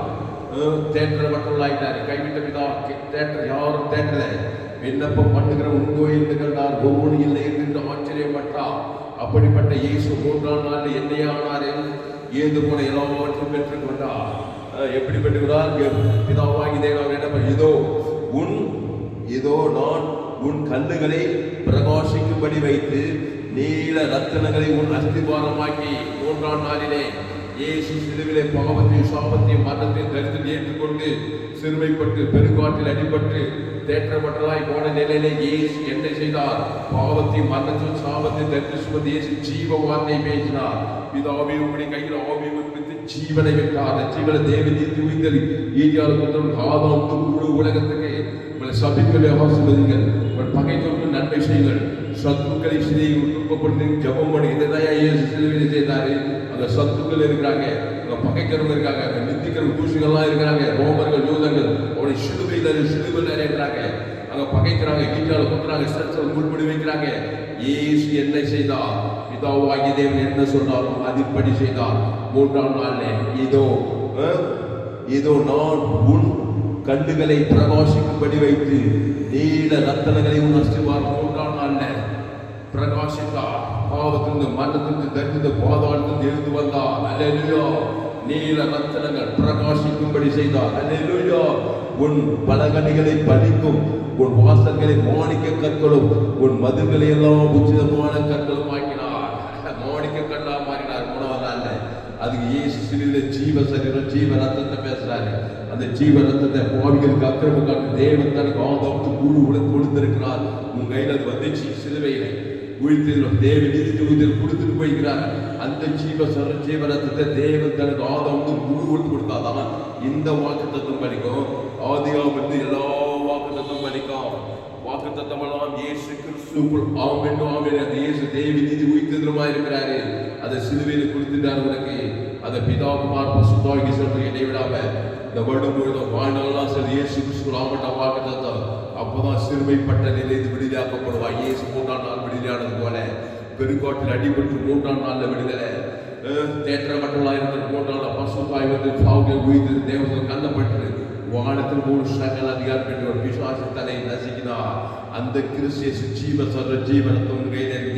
தேற்றமற்றவர்களாயிட்டார். கைவிட்ட பிதா தேற்ற யாரும் தேற்றல. விண்ணப்பம் பண்ணுகிற உண்டோ என்று கண்டார், ஒவ்வொரு இல்லை என்று ஆச்சரியப்பட்டார். அப்படிப்பட்ட இயேசு 3ஆம் நாள் என்னையானார், ஏந்து போன எல்லாவற்றையும் பெற்றுக் கொண்டார். எப்படி பெற்றுக்கிறார்? பிதாவாகி தேவன் என்ன, இதோ நான் உன் கல்லுகளை பிரகாசிக்கும்படி வைத்து நீல ரத்தினங்களை உன் அஸ்திவாரமாக்கி 3ஆம் நாளிலே இயேசு சிலுவிலே பாவத்தையும் சாபத்தையும் மரணத்தையும் தரித்து ஏற்றுக்கொண்டு சிறுமைப்பட்டு பெருங்காற்றில் அடிபட்டு தேற்றப்பட்டதாய் போன நிலையிலே இயேசு என்ன செய்தார்? பாவத்தையும் மரணத்தையும் சாபத்தையும் தரித்து சுமந்து இயேசு ஜீவ வார்த்தை பேசினார். பிதாவே உம்முடைய கையில் ஆவியை வைத்து ஜீவனை விட்டார். ஜீவனை தேவனை தூய்தல் ஈட்டியால் கொண்டவன் ஆதாம் முழு உலகத்துக்கு உங்களை சபிக்கலை ஆசீர்வதிங்கள், உங்கள் பகைத்தோருக்கு நன்மை செய்யுங்கள், சத்துக்களை துன்பப்பட்டு ஜபம் பண்ணி. இதைதான் இயேசு சிலுவையிலே செய்தாரு. அந்த சத்துக்கள் இருக்கிறாங்க, பகைக்கிறவங்க இருக்காங்க, நிந்திக்கிற தூசிகள்லாம் இருக்கிறாங்க, ரோமர்கள், யூதர்கள் அவனை சிலுவையில் நிறைய அங்க பகைக்கிறாங்க, வீட்டால் குத்துறாங்க, சர்ச்சல் முள்படி வைக்கிறாங்க. இயேசு என்ன செய்தார்? பிதாவாகிய தேவன் என்ன சொன்னாரோ அதின்படி செய்தார். 3ஆம் நாள்ல இதோ நான் உன் கண்ணுகளை பிரகாசிக்கும்படி வைத்து நீல ரத்தனங்களை உன் அஸ்திவாரம் 3ஆம் நாள்ல பிரகாசித்தார். பாவத்திலிருந்து மரணத்திலிருந்து தரித்திருந்து பாதாளத்திலிருந்து எழுந்து வந்தார். அல்லேலூயா. நீல ரத்தனங்கள் பிரகாசிக்கும்படி செய்தார். அல்லேலூயா. உன் பலகணிகளை பலிக்கும், உன் வாசல்களை மாணிக்க கற்களும், உன் மதில்களை எல்லாம் உச்சிதமான கற்களும் ஆக்கினார். மாணிக்க கல்லா மாறினார் 3ஆம் நாள்ல. அதுக்கு இயேசு சிலுவையிலே ஜீவ சரீரம், ஜீவ ரத்தத்தை பேசுறாரு. அந்த ஜீவ ரத்தத்தை பாவிகளுக்கு அக்கிரம காட்டு தேவன் தனக்கு ஆதாமுக்கு குழு கொடுத்திருக்கிறார். உன் கையில் அது வந்துச்சு. சிலுவையில உயிர்த்தெழுதல் தேவன் நீதி உயிர் கொடுத்துட்டு போய்கிறார். அந்த ஜீவ ரத்தத்தை தேவன் தனக்கு ஆதாமுக்கு குழு கொடுத்தாதான் இந்த வாக்கு தத்துவம் படிக்கும். ஆதியாகமத்து எல்லா வாக்கு தத்துவம் படிக்கும். வாக்கு தத்துவம் எல்லாம் இயேசு கிறிஸ்துவுக்குள் ஆமென் ஆமென். அந்த இயேசு தேவ நீதி உயிர்த்தெழுதலுமா இருக்கிறாரு. அதை சிலுவையில கொடுத்துட்டாரு உனக்கு. அதை பிதாகுமார் பசுத்தாகி சொல்ற என்னை விடாம இந்த வருடம் முழுவதும் வாழ்நாளெல்லாம் சரி இயேசு கிறிஸ்து ஆமட்ட வாக்கு தத்துவம். அப்போதான் சிறுமைப்பட்ட நிலையில் விடுதலையாக்கப்படுவார். இயேசு 3ஆம் நாள் விடுதலையானது போல பெருங்காற்றில் அடிபட்டு 3ஆம் நாள்ல விடுதலை. தேற்றமற்றவர்களாக இருந்த 3ஆம் நாள் பசுத்தாய் வந்து சாவுகள் உயிர்த்து தேவர்கள் கல்லப்பட்டு வானத்தில் 3 சகல அதிகாரம் பெற்ற ஒரு விசுவாச தலை நசுக்கினார். அந்த கிறிஸ்து ஜீவ சர்வ ஜீவனத்தும்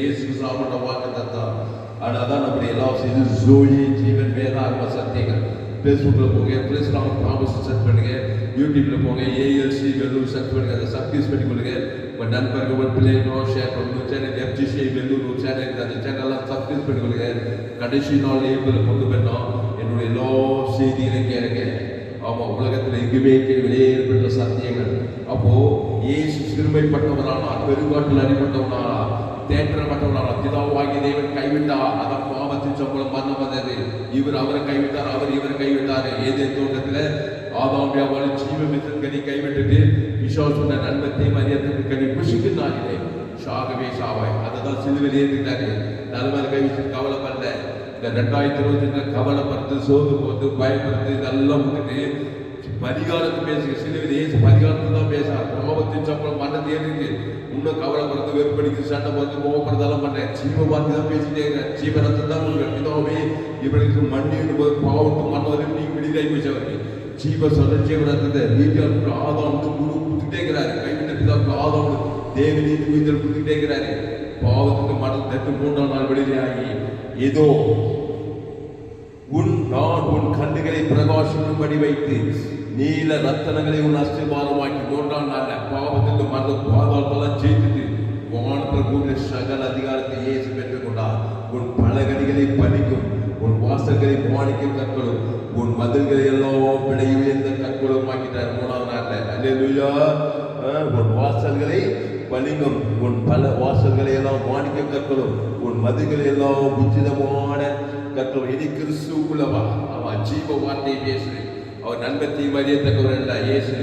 இயேசு ஆமட்ட வாக்கு தத்துவம். ஆனால் அப்படி எல்லாம் செய்து ஜோயி ஜீவன் வேதார்ம சத்தியங்கள் ஃபேஸ்புக்கில் போங்க, பிளேஸ்லாம் தாமஸ் சர்ச் பண்ணுங்க, யூடியூப்ல போங்க, ஏஎல்சி வெள்ளூர் சர்ச் பண்ணுங்க, அதை சப்ஸ்கிரைப் பண்ணி கொள்ளுங்க. உங்கள் நண்பர்கள் பிள்ளைங்களோ ஷேர் பண்ணுங்க. சேனல் எஃப்ஜிசி வெள்ளூர் ஒரு சேனல் இருக்குது, அந்த சேனல்லாம் சப்ஸ்கிரைப் பண்ணி கொள்ளுங்க. கடைசி நாள் ஏப்ரல் கொண்டு போயிடணும். என்னுடைய எல்லா செய்திகளையும் கேளுங்க. ஆமாம், உலகத்தில் எங்குமே வெளியேற்பட்ட சத்தியங்கள். அப்போ இயேசு சிறுமைப்பட்டவனானார், பெருங்காட்டில் அடிபட்டவனானா, தேற்றப்பட்டவனானா. பிதாவாகிய தேவன் கைவிட்டார். அதான் பாவத்தின் சம்பளம் மரணம் வந்தது. இவர் அவரை கைவிட்டார், அவர் இவரை கைவிட்டார். ஏதேன் தோட்டத்தில் ஆதாம் வியாபாரி ஜீவமித்திரன் கனி கைவிட்டுட்டு விசுவாச நன்மத்தையும் அறியத்துக்கு கனி புசிக்குன்னாலே சாகவே சாவாய். அதுதான் சிலுவையில் ஏறிட்டாரு. தலைமையில கைவிட்டு கவலைப்படல. இந்த 2025 கவலைப்படுறது, சோது போது, பயப்படுறது இதெல்லாம் விட்டுட்டு பரிகாரத்தை பேசுங்க. சிலுவையில் ஏசு பரிகாரத்தை தான் பேசுறார். பாவத்தின் சம்பளம் மரணத்தை ஏறிட்டு இன்னும் கவலைப்படுறது, வெறுப்படிக்கிறது, சண்டை போறது, கோவப்படுறதெல்லாம் பண்றேன். ஜீவ வார்த்தை தான் பேசிட்டே இருக்கிறேன். ஜீவனத்தை தான் உங்களுக்கு பிதாவே இவனுக்கு மண்ணின் போது பாவத்துக்கு மன்னவரை நீ விடுதலை போச்சவர்கள் ஜீவ சொல்ற ஜீவனத்தை வீட்டில் ஆதாம் குழு கொடுத்துட்டே இருக்கிறாரு. கைவிட்ட பிதாவுக்கு ஆதாம் தேவனி உயிர் கொடுத்துட்டே இருக்கிறாரு. பாவத்துக்கு மனம் தட்டு 3ஆம் நாள் விடுதலையாகி ஏதோ நான் உன் கண்ணுகளை பிரகாசிக்கும்படி வைத்து நீல ரத்தனங்களை உன் அஸ்திபாரமாக்கி 3ஆம் நாள்ல பாவத்துக்கு மரணம் பாதாளத்தெல்லாம் ஜெயித்துட்டு வானத்தில் பூமியில சகல அதிகாரத்தை இயேசு பெற்றுக் கொண்டார். உன் பலகணிகளை பலிக்கும், உன் வாசல்களை மாணிக்க கற்களும், உன் மதில்களை எல்லாம் விலை உயர்ந்த கற்களும் ஆக்கிட்டார் 3ஆம் நாள்ல. அல்லேலூயா. உன் வாசல்களை பளிங்கும், உன் பல வாசல்களை எல்லாம் மாணிக்க கற்களும், உன் மதில்களை எல்லாம் உச்சிதமான கற்களும். இனி கிறிஸ்துக்குள்ளவா அவன் ஜீவ வார்த்தையை பேசு. அவர் நன்மத்தை மறியத்தக்கவர் அல்ல. இயேசு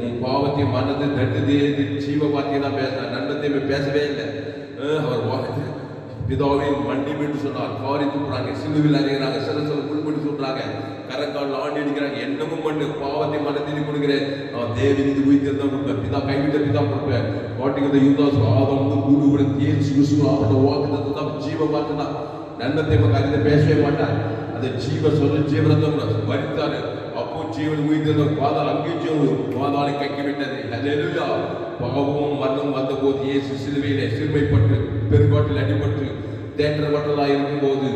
உன் பாவத்தை மனது தட்டுதே ஜீவ வார்த்தையை தான் பேசினார், நன்மத்தை பேசவே இல்லை. அவர் பிதாவை மன்னிப்பு சொன்னார். காரி துப்புறாங்க, சிலுவில் அறிகிறாங்க, சிறசல புல்படி சொல்றாங்க, கரக்கால் ஆண்டு அடிக்கிறாங்க. என்னமும் பண்ணு, பாவத்தை மனத்தில் கொடுக்கிறேன். அவன் தேவனிது உயிர்த்தான் கொடுப்பேன், பிதா கைவிட்ட பிதா கொடுப்பேன். வாட்டிக்கு யூதாஸ் ஆதம் கூடு கூட தேர் சுசு அவட வாக்கு தான் ஜீவ வார்த்தை தான். நன்மத்தை அறிந்த பேசவே மாட்டார். அந்த ஜீவ சொல்ல ஜீவனத்தை மறித்தாரு. அப்போ ஜீவன் உயிர்த்த பாதாள் அங்கேயும் ஜீவன் பாதாளை கைக்கு விட்டது. அல்லேலூயா. பாவமும் மரணம் வந்த போது இயேசு சிலுவையிலே சிறுமைப்பட்டு பெருங்காட்டில் அடிபட்டு தேற்றப்பட்டதாக இருக்கும் போது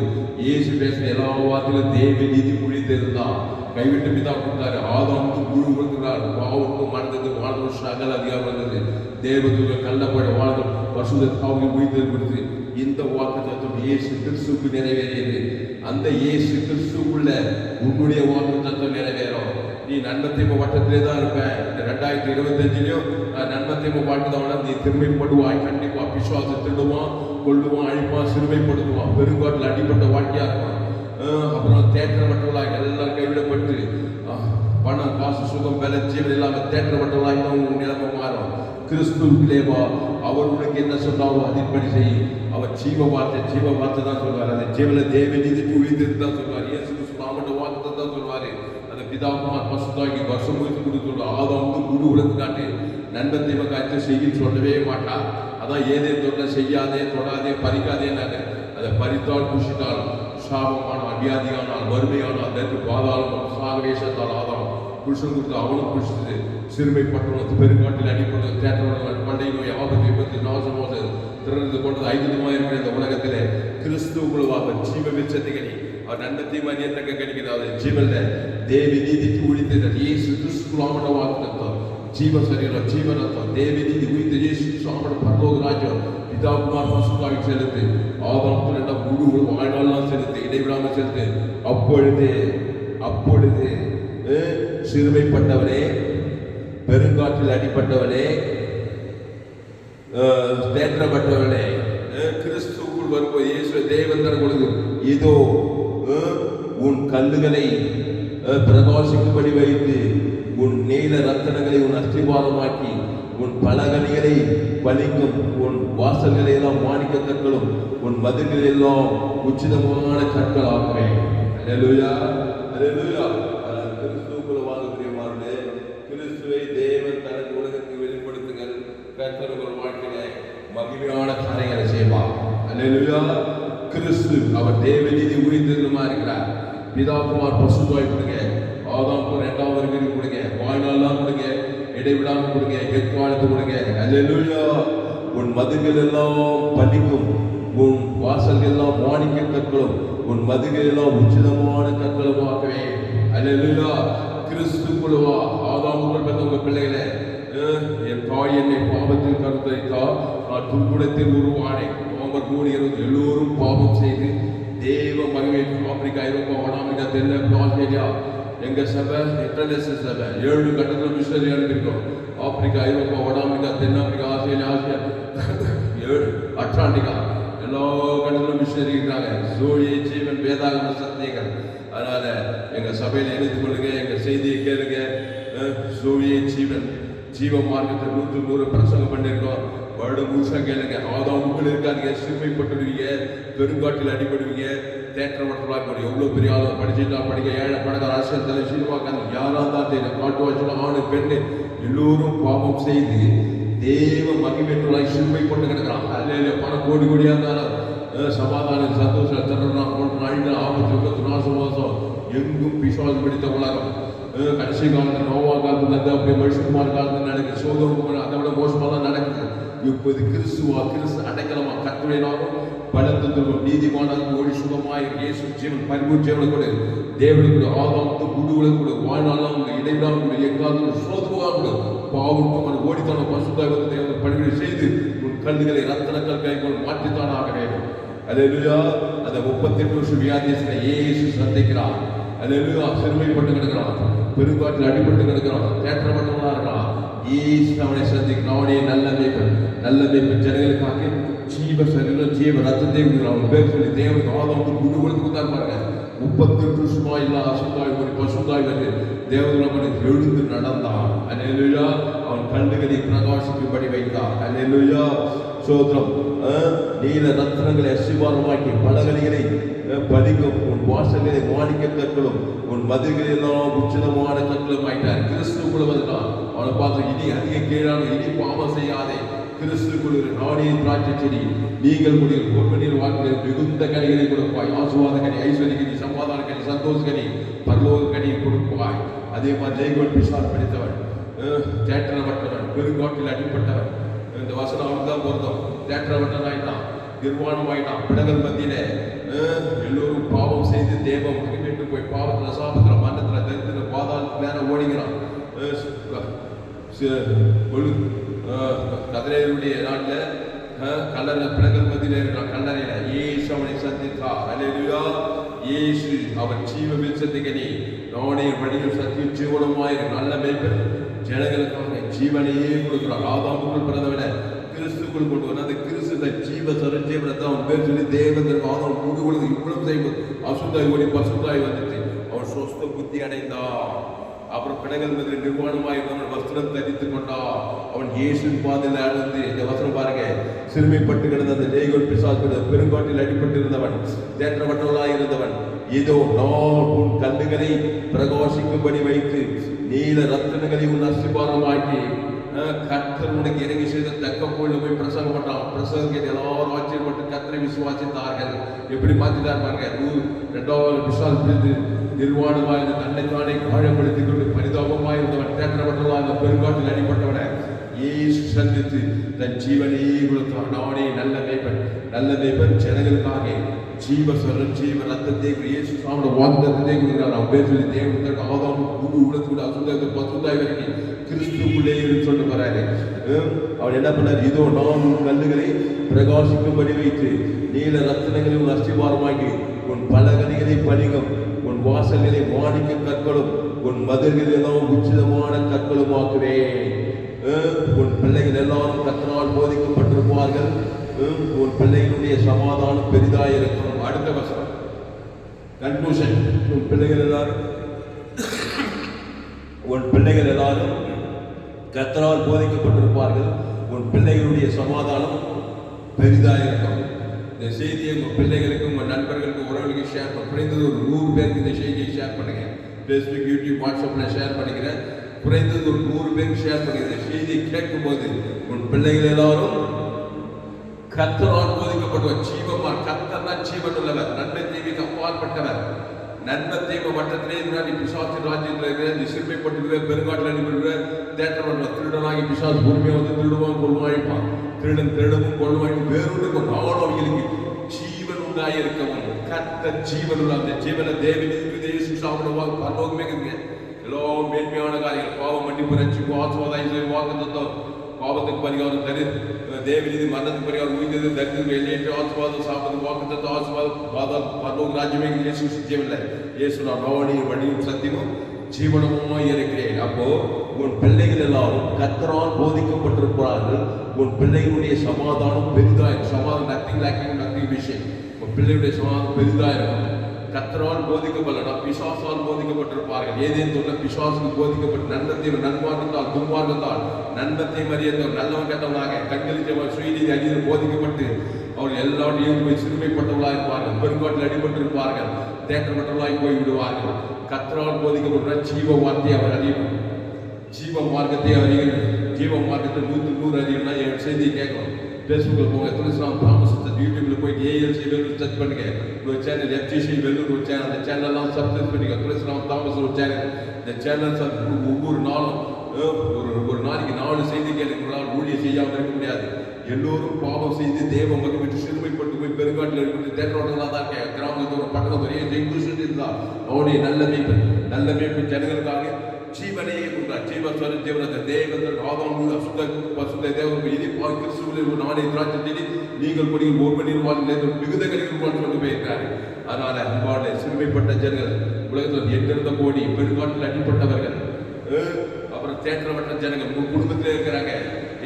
இயேசு பேசின எல்லா வார்த்தையிலும் தேவ நீதி குழித்திருந்தான். கைவிட்டு பிதா கொடுத்தாரு. ஆதாமுக்கு குரு கொடுக்கிறார். பாவமுக்கும் மரணத்துக்கு வாழ்ந்த சகல அதிகாரம் வந்தது. தேவதூத கள்ளப்பட வாழ்ந்த பசுத தாவுக்கு உயிர்த்தல் கொடுத்து இந்த வாக்கு தத்துவம் இயேசு கிறிஸ்துவுக்கு நிறைவேறியது. அந்த இயேசு கிறிஸ்துக்குள்ள உன்னுடைய வாக்கு தத்துவம் நிறைவேறும். நீ நன்மத்தியம வட்டத்திலே தான் இருப்பேன். இந்த 2025 நன்மத்தியம வாழ்க்கை நீ திருமைப்படுவாய். கண்டிப்பா விசுவாசம் திருடுவான், கொள்ளுவான், அழிப்பான், சிறுமைப்படுத்துவான், பெருங்காட்டில் அடிப்பட்ட வாழ்க்கையா இருப்பான். அப்புறம் தேற்றப்பட்டவளாய் எல்லாரும் கைவிடப்பட்டு பணம் காசு சுகம் பல ஜீவன் இல்லாமல் தேற்றப்பட்டவளாய் தான் உன் நிலைமை மாறும். கிறிஸ்துவிலே வா. அவர் உனக்கு என்ன சொன்னாரோ அதின்படி செய்யும். அவர் ஜீவ வார்த்தை தான் சொல்வார். அந்த ஜீவன தேவ நீதிக்கு உயிர்த்து தான் சொல்வார். இயேசு கிறிஸ்து நாமட்ட வார்த்தை தான் சொல்வாரு. அந்த பிதாகுமார் பசுதாகி வருஷம் கொடுத்து ஆதாம் குரு உலகம் காட்டு நண்பத்தை காய்ச்சி செய்யும் சொல்லவே மாட்டார். அதான் ஏதே தொட்ட செய்யாதே, தொடாதே, பறிக்காதேனாங்க. அதை பறித்தால் புஷித்தால் சாபமானால், வியாதியானால், வறுமையானால், அதற்கு பாதாளம் சாகவேஷத்தால் ஆதாம் புருஷன் கொடுத்து அவனும் புஷித்தது. சிறுமைப்பட்டவனுக்கு பெருங்காட்டில் அடிப்பட்டது, தேற்றவர்கள் பண்டை நோய், ஆபத்து, விபத்து, நாசமோச திறந்து கொண்டது ஐந்துமா இருக்கிற இந்த உலகத்திலே கிறிஸ்துவுக்குள்ளாக ஜீவ விச்சத்தைகனி அவர் நன்மத்தையும் அந்நியத்தக்க கிடைக்கிறது. ஜீவன்ல தேவி நீதிக்கு உழித்தனர். இயேசு கிறிஸ்துக்குள்ளாக வாக்குத்தத்தம் ஜீவ சரீரம், ஜீவனத்தம், தேவி நீதி உயிர்த்த இயேசு சாமட பரலோக ராஜ்யம் பிதாகுமார் பசுத்தாவி செலுத்து. ஆதாம் ரெண்டாம் முழு வாழ்நாள்லாம் செலுத்து, இடைவிடாமல் செலுத்து. அப்பொழுது சிறுமைப்பட்டவனே, பெருங்காற்றில் அடிப்பட்டவனே, தேற்றப்பட்டவனே, கிறிஸ்துவுக்குள் வரும்போது இயேசு தேவன் தர கொடுத்து இதோ உன் கல்லுகளை பிரகாசிக்கும்படி வைத்து, உன் நீல ரத்தனங்களை உன் அஸ்திவாரமாக்கி, உன் பலகணிகளை பலிக்கும், உன் வாசல்களை எல்லாம் மாணிக்க கற்களும், உன் மதில்களை எல்லாம் உச்சிதமான கற்கள் ஆக்குவேன். அல்லேலூயா, அல்லேலூயா. கிறிஸ்துவுக்குள்ள வாழக்கூடியவர்களே, கிறிஸ்துவை தேவன் தனக்கு உலகத்துக்கு வெளிப்படுத்துங்கள். கர்த்தர் உங்கள் வாழ்க்கையில மகிமையான காரியங்களை செய்வார். அல்லேலூயா. கிறிஸ்து அவர் தேவ நீதி உயிர்த்தெழுமா இருக்கிறார். பிதாகுமார் பசுதாய் கொடுங்க, ஆதாமுக்கு இரண்டாவது இருக்கிறது கொடுங்க, வாழ்நாள்லாம் கொடுங்க, இடைவிடாமல் கொடுங்க, எக்காலத்து கொடுங்க. அல்லேலூயா. உன் மதில்கள் எல்லாம் பலிக்கும், உன் வாசல்கள் எல்லாம் மாணிக்க கற்களும், உன் மதில்கள் எல்லாம் உச்சிதமான கற்களும் ஆக்கவே. அல்லேலூயா. கிறிஸ்துக்குள்ளவா. ஆதாமுக்குள் பெற்ற உங்க பிள்ளைகளை, என் தாய் என்னை பாவத்தில் கருத்தரித்தார், நான் துன்புடத்தில் உருவானேன். நவம்பர் 3 எல்லோரும் பாவம் செய்து தேவ மகிமை. ஆப்பிரிக்கா, ஐரோப்பா, வடாமிரிக்கா, தென்னாப்பிரிக்கா, ஆஸ்திரேலியா எங்க சபை இன்டர்நேஷனல் சபை 7 கட்டத்தில் மிஷனரி அனுப்பியிருக்கோம். ஆப்பிரிக்கா, ஐரோப்பா, வடாமிரிக்கா, தென்னாப்பிரிக்கா, ஆஸ்திரேலியா, அட்லாண்டிகா எல்லா கட்டத்திலும் மிஷனரி இருக்கிறாங்க. சோழியை ஜீவன் வேதாகம சத்தியங்கள். அதனால எங்க சபையில இணைத்துக் கொள்ளுங்க, எங்க செய்தியை கேளுங்க. சோழியை ஜீவன் ஜீவ மார்க்கத்தை 100 பிரசங்கம் பண்ணியிருக்கோம். வருடம் முழுசா கேளுங்க. ஆதாமுக்குள் இருக்காங்க. சிறுமைப்பட்டுடுவீங்க, பெருங்காட்டில் அடிபடுவீங்க, தேற்றப்பட்டவர்களாக எவ்வளோ பெரிய ஆள் படிச்சுட்டா படிக்க, ஏழை பணக்கார, அரசியல் தலை, சினிமாக்கான யாராக தான் தெரியும், காட்டு வாய்ச்சல், ஆணு பெண்ணு எல்லோரும் பாவம் செய்து தேவ மகிமையற்றவர்களாய் சிறுமைப்பட்டு கிடக்கிறான். அல்ல பணம் கோடி கோடியாக இருந்தாலும் சமாதானம், சந்தோஷம், திறனா, அழிந்த ஆபத்து, விபத்து, நாசமோசம் எங்கும் பிசாசு பிடித்த உலகம். கடைசி காலத்தில் நோவா காலத்தில் நடந்து, அப்படியே மனுஷகுமார் காலத்தில் நடக்குது, சோதனை அதை விட மோசமாக நடக்குது. இப்போது கிறிஸ்து அடைக்கலமா கர்த்தருடைய நாமம் பலத்தும் நீதிமானாக ஓடி சுகமாய் இயேசு ஜீவன் பரிபூர்ண கூட தேவனுக்கு ஆதாமுக்கு குடுகளை கூட வாழ்நாளாம் இடைவிடாம கூட எங்காவது சோதமாக கூட பாவம் ஓடித்தான பசுத்தாய் வந்து தேவன் பணிகளை செய்து உன் கல்லுகளை ரத்தனக்கல் கைகொள் மாற்றித்தானாக வேண்டும். அல்லேலூயா. அந்த 38 வருஷம் வியாதியஸ்தனை இயேசு சந்திக்கிறார். அல்லேலூயா. சிறுமைப்பட்டு கிடக்கிறான், பெருங்காற்றில் அடிபட்டு கிடக்கிறான், தேற்றப்பட்டவனா இருக்கிறான். இயேசு அவனை சந்திக்கும். அவனே நல்ல மேய்ப்பன், நல்ல மேய்ப்பன். ஜனங்களுக்காக ஜீவ சரீரம் ஜீவ ரத்தத்தை அவன் பேர் சொல்லி தேவனுக்கு ஆதாமுக்கு குடு கொடுத்து தான் பாருங்க. 38 வருஷமா இல்ல அசுத்தாய் ஒரு பசுத்தாய் வந்து தேவன் அவனை எழுந்து நடந்தான். அல்லேலூயா. அவன் கண்ணுகளை பிரகாசிக்கும்படி வைத்தான். அல்லேலூயா. சோத்திரம். நீல ரத்னங்களை அசிபாரமாக்கி பலகணிகளை பதிக்கும். உன் வாசல்களை மாணிக்க கற்களும் உன் மதில்களெல்லாம் உச்சிதமான கற்களும் ஆயிட்டார். கிறிஸ்துக்குள்ள வந்துட்டான். அவனை பார்த்து இனி அதிக கீழான இனி பாவம் செய்யாதே, கிறிஸ்துக்குள் நானே திராட்சை செடி, நீங்கள் முடியும் ஒருவனில் வாக்கில் மிகுந்த கனிகளை கொடுப்பாய். ஆசுவாத கனி, ஐஸ்வர்ய கனி, சமாதான கனி, சந்தோஷ கனி, பரலோக கனியை கொடுப்பாய். அதே மாதிரி ஜெய்கோல் பிசார் படித்தவன், தேற்றப்பட்டவன், பெருங்காட்டில் அடிப்பட்டவன். இந்த வசனம் அவனுக்கு தான் பொருத்தம். தேற்றப்பட்டவன் ஆயிட்டான், நிர்வாணம் ஆயிட்டான். பிடங்கள் மத்தியில எல்லோரும் பாவம் செய்து தேவம் மகிழ்ந்து போய் பாவத்துல சாபத்துல மன்னத்துல தரித்திர பாதாளத்துக்கு நேரம் ஓடிக்கிறான். கதிரையுடைய நாட்டில் கல்லறை பிடங்கள் மத்தியில இருக்கிறான். கல்லறையில இயேசு அவனை சந்தித்தார். அல்லேலூயா. இயேசு அவன் ஜீவ விருட்சத்துக்கனி, நானே வழியில் சத்தியம் ஜீவனமாயிரு நல்ல மேய்ப்பன். ஜனங்களுக்காக ஜீவனையே கொடுக்கிறார். ஆதாமுக்குள் பிறந்தவன கிறிஸ்துக்குள் கொண்டு வர அந்த கிறிஸ்து ஜீவ சரஞ்சீவனத்தை அவன் பேர் சொல்லி தேவதற்கு ஆதாம் கூடு கொடுத்து இவ்வளவு செய்வது அசுத்தாய் ஓடி பசுத்தாய் வந்துட்டு அவன் சொஸ்த புத்தி அடைந்தான். அப்புறம் பிடங்கள் மதில் நிர்வாணமாயிருந்தவன் வஸ்திரம் தரித்து கொண்டான். அவன் இயேசுவின் பாதையில் ஆழ்ந்து இந்த வசனம் பாருங்க. சிறுமைப்பட்டு கிடந்த அந்த ஜெய்கோல் பிசாசு பெருங்காட்டில் அடிபட்டு இருந்தவன், தேற்றப்பட்டவனாய் இருந்தவன், இதோ நான் உன் கண்ணுகளை பிரகாசிக்கும்படி வைத்து நீல ரத்தினங்களை உன் அஸ்திபாரமாக்கி கர்த்தர் உனக்கு இறங்கி செய்த தக்க போல போய் பிரசங்கம் பண்றான். பிரசங்க எல்லாரும் ஆச்சரியப்பட்டு கர்த்தரை விசுவாசித்தார்கள். எப்படி மாத்திட்டார் பாருங்க. 2வது பிசாசு பிடித்து நிர்வாணமாக தன்னைத்தானே காயப்படுத்திக் கொண்டு பரிதாபமாக இருந்தவன், தேற்றப்பட்டவன், அந்த பெருங்காட்டில் அடிப்பட்டவன இயேசு சந்தித்து தன் ஜீவனே கொடுத்தான். நானே நல்ல மேய்ப்பன், நல்ல மேய்ப்பன். ஜனங்களுக்காக ஜீவ ஜீவ ரத்தத்தை இயேசு சாமோட வாக்குத்தத்தத்தை கொடுக்கிறார். அவன் பேர் சொல்லி தேவனுக்கு ஆதாம் குடு உலகத்துக்குள்ள அசுத்தாய் பசுத்தாய் வரைக்கும் கிறிஸ்துக்குள்ளே இருந்து சொல்லிட்டு வராரு. அவன் என்ன பண்ணார்? இதோ நான் உன் கல்லுகளை பிரகாசிக்கும்படி வைத்து நீல ரத்தினங்களை உன் அஸ்திபாரமாக்கி உன் பலகணிகளை பணிகம், உன் வாசல்களை மாணிக்க கற்களும் உன் மதில்கள் எல்லாம் உச்சிதமான கற்களும் ஆக்குவேன். உன் பிள்ளைகள் எல்லாரும் கர்த்தரால் போதிக்கப்பட்டிருப்பார்கள். உன் பிள்ளைகளுடைய சமாதானம் பெரிதாக இருக்கும். அடுத்த வசனம் கன்க்ளூஷன். உன் பிள்ளைகள் எல்லாரும் கர்த்தரால் போதிக்கப்பட்டிருப்பார்கள். உன் பிள்ளைகளுடைய சமாதானம் பெரிதாக இருக்கும். இந்த செய்தியை உங்கள் பிள்ளைகளுக்கும் உங்கள் நண்பர்களுக்கும் உறவுகளுக்கு ஷேர் பண்ண குறைந்தது ஒரு 100 பேருக்கு இந்த செய்தியை ஷேர் பண்ணுங்க. ஃபேஸ்புக், யூடியூப், வாட்ஸ்அப்பில் ஷேர் பண்ணிக்கிறேன். குறைந்தது ஒரு 100 பேருக்கு ஷேர் பண்ணுங்க. இந்த செய்தியை கேட்கும்போது உன் பிள்ளைகள் எல்லாரும் கர்த்தரால் போதிக்கப்பட்டவர். ஜீவமார் கர்த்தர்னா ஜீவன் உள்ளவர், நன்மை தீமைக்கு அப்பாற்பட்டவர். நன்மை தீமை வட்டத்திலே முன்னாடி பிசாசின் ராஜ்யத்தில் இருக்கிற இந்த சிறுமைப்பட்டு பெருங்காட்டில் அனுப்பிடுற தேற்றப்பட்ட திருடனாகி பிசாசு பொறுமையாக வந்து திருடுவான் கொள்வாய்ப்பான். திருடன் திருடவும் கொள்வாய்ப்பு வேறொன்றுக்கும் நாளவர்களுக்கு ஜீவன் உண்டாய் இருக்கவும் கர்த்தர் ஜீவன் உள்ள அந்த ஜீவனை தேவனுக்கு சாப்பிடுவாங்க. பரலோகமே இருக்குங்க. எல்லாம் மேன்மையான காரியங்கள், பாவம் மன்னிப்பு, ரட்சிப்பு, ஆசீர்வாதம், வாக்குத்தத்தம், பாவத்துக்கு பரிகாரம் தரு, தேவநீதி, மரணத்துக்கு பரிகாரம், உயிர்த்தது, தரித்திரத்துக்கு எல்லையற்ற ஆசீர்வாதம், சாப்பிடுறது, வாக்குத்தத்தம், ஆசீர்வாதம், பரலோக ராஜ்யமே இயேசு ஜீவன்ல இயேசு நான் நாவணியும் வழியும் சத்தியமும் ஜீவனமுமாய் இருக்கிறேன். அப்போ உன் பிள்ளைகள் எல்லாரும் கர்த்தரால் போதிக்கப்பட்டிருக்கிறார்கள். உன் பிள்ளைகளுடைய சமாதானம் பெரிதாய், சமாதானம் நத்திங் லேக்கிங், நத்திங் விஷயம். உன் பிள்ளைகளுடைய சமாதானம் பெரிதாய் இருக்கும். கர்த்தரால் போதிக்கப்படல, பிசாசால் போதிக்கப்பட்டிருப்பார்கள். ஏதேனும் சொல்ல பிசாசுக்கு போதிக்கப்பட்டு நன்மத்தையும் நன்மார்க்கத்தால் துன்மார்க்கத்தால் நன்மத்தையும் அறியத்தவர் நல்லவன் கெட்டவனாக கண்களிச்சவன் சுயநீதி அநீதியில் போதிக்கப்பட்டு அவர்கள் எல்லாரையும் போய் சிறுமைப்பட்டவர்களாக இருப்பார்கள். பெருங்காட்டில் அடிபட்டிருப்பார்கள், தேற்றப்பட்டவர்களாய் போய் விடுவார்கள். கர்த்தரால் போதிக்கப்பட்ட ஜீவ வார்த்தையை அவர் அறியணும். ஜீவ மார்க்கத்தை அறியணும். ஜீவ மார்க்கத்தை 100 அறியணும்னா என் செய்தியை கேட்கணும். ஃபேஸ்புக்கில் போங்க, துளசிராம் தாமஸ் யூடியூப்ல போயிட்டு ஏஎல்சி வெல்லூர் சர்ச் பண்ணுங்க. ஒரு சேனல் எஃப்ஜிசி வெல்லூர் ஒரு சேனல், அந்த சேனல்லாம் சப்ஸ்கிரைப் பண்ணிக்க. துளசிராம் தாமஸ் ஒரு சேனல். இந்த சேனல் ஒவ்வொரு நாளும் ஒரு நாளைக்கு 4 செய்தி கேட்கலாம். ஊழிய செய்யாமல் இருக்க முடியாது. எல்லோரும் பாவம் செய்து தேவ மகிழ்ச்சி சிறுமைப்பட்டு போய் பெருங்காட்டில் இருக்கிறது தேற்றோட்டலாம் தான் கிராமத்தோட பட்டணத்தோடைய ஜெய்குஷன் இருந்தால் அவனுடைய நல்ல மேய்ப்பு ஜனங்களுக்காக ஜீவனையே கொடுத்தார். ஜீவஸ்வர ஜீவனத்தை தேவன் ஆதாம் அசுத்த பசுத்த தேவன் இனி கிறிஸ்துவில் நானே திராட்சை செடி நீங்கள் கொடியில் ஒருவனின் வாழ்க்கை மிகுந்த கணிகள் சொல்லி போயிருக்காரு. அதனால அன்பான சிறுமைப்பட்ட ஜனங்கள் உலகத்தில் எங்கிருந்த கோடி பெருங்காட்டில் அடிப்பட்டவர்கள், அப்புறம் தேற்றப்பட்ட ஜனங்கள் உங்க குடும்பத்திலே இருக்கிறாங்க.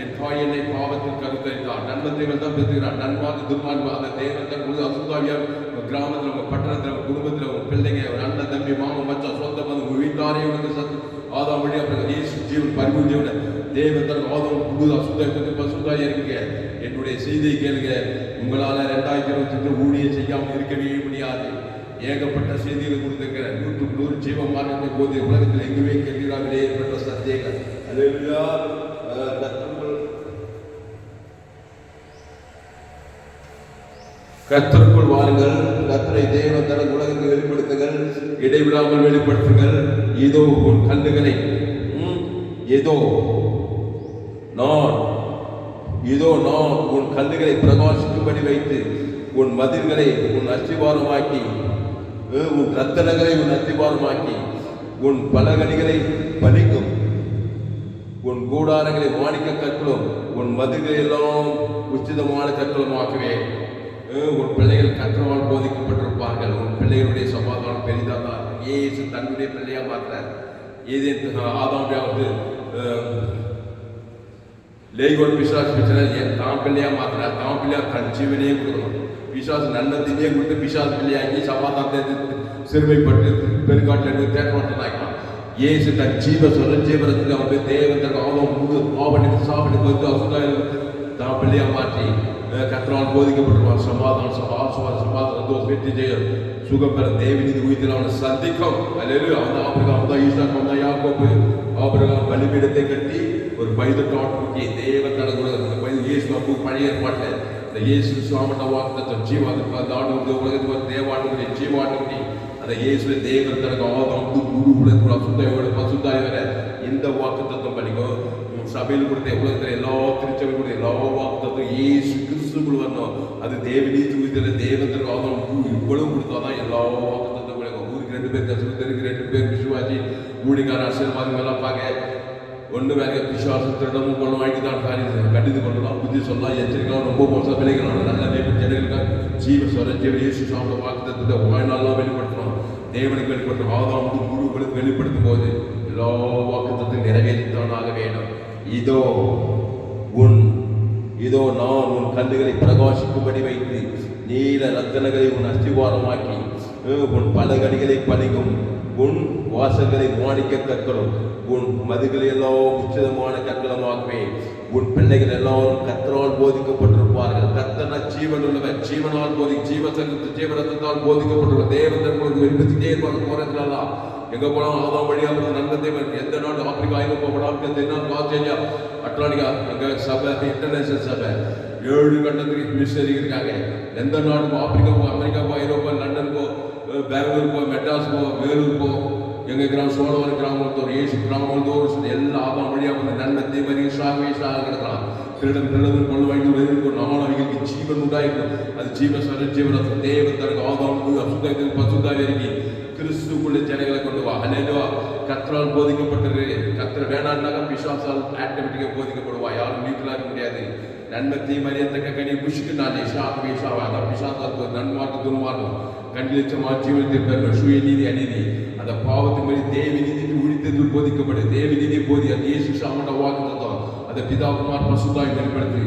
என் தாய் என்னை பாவத்தில் கருத்தரித்தார், நன்மத்தைகள் தான் பெற்றுகிறார், நன்பாக துர்மான்பா அந்த தேவன் தான் முழு அசுத்தாவியார் கிராமத்தில் உங்க பட்டணத்தில் உங்க குடும்பத்தில் உங்க பிள்ளைங்க அண்ணன் தம்பி மாமன் மச்சான் சொந்த வந்து உங்க வீட்டாரையும் உனக்கு சத்து ஆதாம் வழி அப்புறம் இயேசு ஜீவன் பரிபூ ஜீவன தேவன் தான் ஆதாம் முழு அசுத்தாயத்துக்கு பசுத்தாயா இருக்கீங்க. என்னுடைய செய்தியை கேளுங்க. உங்களால 2022 ஊழியம் செய்யாமல் இருக்கவே முடியாது. ஏகப்பட்ட செய்திகளை கொடுத்திருக்கிறேன். 100 ஜீவ மார்க்கத்தை போது உலகத்தில் எங்குமே கேட்கிறார்களே ஏற்பட்ட சந்தேகம். அல்லேலூயா. கர்த்தருக்குள் வாருங்கள். கர்த்தரை தேவன் தனது உலகத்தில் வெளிப்படுத்துங்கள், இடைவிடாமல் வெளிப்படுத்துங்கள். இதோ உன் கண்ணுகளை இதோ நான் உன் கண்ணுகளை பிரகாசிக்கும்படி வைத்து உன் மதில்களை உன் அஸ்திவாரமாக்கி, உன் ரத்தனங்களை உன் அஸ்திவாரமாக்கி, உன் பலகணிகளை பலிக்கும், உன் கூடாரங்களை மாணிக்க கற்களும், உன் மதில்களை எல்லாம் உச்சிதமான கற்களும் ஆக்குவேன். உன் பிள்ளைகள் கற்றவால் போதிக்கப்பட்டிருப்பார்கள். உன் பிள்ளைகளுடைய சமாதானம் பெரிதாதான். இயேசு தன்னுடைய பிள்ளையா மாற்றார். ஏதே ஆதாமியா வந்து லேகோன் பிசாசு தான் பிள்ளையா மாத்தினார். தான் பிள்ளையா தன் ஜீவனையே கொடுக்கணும். பிசாசு நன்மத்திலேயே கொடுத்து பிசாசு பிள்ளையாக்கி சமாதானத்தை சிறுமைப்பட்டு பெருங்காட்டில் தேட்டமாட்டான். இயேசு தன் ஜீவரத்துக்கு அவங்க தேவன் ஆவணிக்கு சாப்பிட்டு வந்து அசுதாயம் தான் பிள்ளையா மாற்றி கர்த்தரால் போதிக்கப்பட்டிருவான். சமாதானம் வெற்றி செய்யும் சுகம் பெற தேவநீதி உயிர்த்தில் அவனை சந்திக்கும். அவன் ஆபிரகாம் தான் ஈசாக்கு வந்தான் யாக்கோபு. ஆபிரகாம் பலிபீடத்தை கட்டி ஒரு பைதல் ஆட்டுக்குட்டி தேவன் நடக்கூடாது. இயேசு அப்போ பழைய ஏற்பாட்டில் இந்த இயேசு சுவாமட்ட வாக்குத்த ஜீவாட்டு அந்த ஆட்டு உலகத்துக்கு தேவாட்டுக்குட்டி ஜீவாட்டுக்குட்டி அந்த இயேசு தேவன் தனக்கு ஆதாம் குரு உலகத்தோட சுத்தாயோட பசுத்தாய் வர இந்த வாக்கு தத்துவம் பண்ணிக்கும். சபையில் கொடுத்த உலகத்தில் எல்லா திருச்சபையில் கொடுத்த எல்லா வாக்குத்தத்துவம் இயேசு கிறிஸ்துக்குள் வரணும். அது தேவநீதி உயிர்த்தில் தேவன் தனக்கு ஆதாம் இவ்வளவு கொடுத்தாதான் எல்லா வாக்குத்தத்துவம் கிடைக்கும். ஊருக்கு 2 பேர் கசுத்தருக்கு 2 பேர் விசுவாசி ஊழிக்கார அரசியல்வாதிகள் எல்லாம் பார்க்க ஒன்று வேற விசுவாசத்திடமும் கொள்ளும் வாங்கி தான் காரியம் கண்டித்து கொள்ளலாம். புத்தி சொல்லலாம், எச்சரிக்கலாம், ரொம்ப மோசம் விலைகளான நல்ல ஜனங்களுக்காக ஜீவ இயேசு சாப்பிட வாக்குத்தத்தை வாழ்நாளெல்லாம் வெளிப்படுத்தணும். தேவனுக்கு வெளிப்படுத்தும் ஆதாம் குழுக்களுக்கு வெளிப்படுத்தும் போது எல்லா வாக்குத்தத்தையும் நிறைவேற்றித்தானாக வேண்டும். இதோ நான் உன் கண்ணுகளை பிரகாசிக்கும்படி வைத்து நீல ரத்தனங்களை உன் அஸ்திவாரமாக்கி உன் பலகணிகளை பணிக்கும், உன் வாசல்களை மாணிக்க கற்களும், உன் மதில்களை எல்லாம் உச்சிதமான கற்களமாக்குவேன். உன் பிள்ளைகள் எல்லாரும் கர்த்தரால் போதிக்கப்பட்டிருப்பார்கள். கர்த்தனா ஜீவன் உள்ளவர், ஜீவனால் ஜீவரத்தால் போதிக்கப்பட்டிருப்பார். தேவன் உங்களுக்கு வெளிப்படுத்திட்டே இருப்பாங்க. போறதுலாம் எங்க போனாலும் ஆதாம் வழியா நல்ல தேவன். எந்த நாடு ஆப்பிரிக்கா ஐரோப்பா படம் ஆஸ்திரேலியா அட்லாண்டிகா எங்க சபை இன்டர்நேஷனல் சபை 7 கண்டத்துக்கு மிஷனரி இருக்காங்க. எந்த நாடு ஆப்பிரிக்கா போ, அமெரிக்கா போ, ஐரோப்பா, லண்டன் போ, பெங்களூர் போ, மெட்ராஸ் போ, வேலூர் போ, எங்க கிராமம் சோழவர கிராமத்தோர் ஏசு கிராமத்தோர் எல்லா ஆதாம் வழியா வந்து நன்மத்தை மரியாதை கிடக்கலாம். திருடன் கொள்ள வாங்கி இருக்கும். நானும் அவங்களுக்கு ஜீவன் உண்டாயிருக்கும். அது ஜீவரத்தம் தேவன் தனக்கு ஆதாம் அசுத்தாயத்துக்கு பசுத்தாவே இருக்கி கிறிஸ்துக்குள்ள ஜனங்களை கொண்டு வா. அல்லேலூயா. கர்த்தரால் போதிக்கப்பட்டது. கர்த்தர் வேணான்னாக பிசாசால் ஆட்டோமேட்டிக்காக போதிக்கப்படுவா. யாரும் நீட்டலாக இருக்க முடியாது. நன்மத்தை மரியத்தக்க கனி புஷிக்கு நானே ஷாவாக பிசாசால் நன்மார்க்கு துன்மார்க்கும் கண்டிச்சமா ஜீவனத்தில் பெறும் சுயநீதி அநீதி அந்த பாவத்தின் மாதிரி தேவி நீதிக்கு உழித்தது போதிக்கப்படு. தேவி நீதி போதி அந்த இயேசு சாமட்ட வாக்கு தத்துவம் அந்த பிதாகுமார் பசுதாய் வெளிப்படுத்தி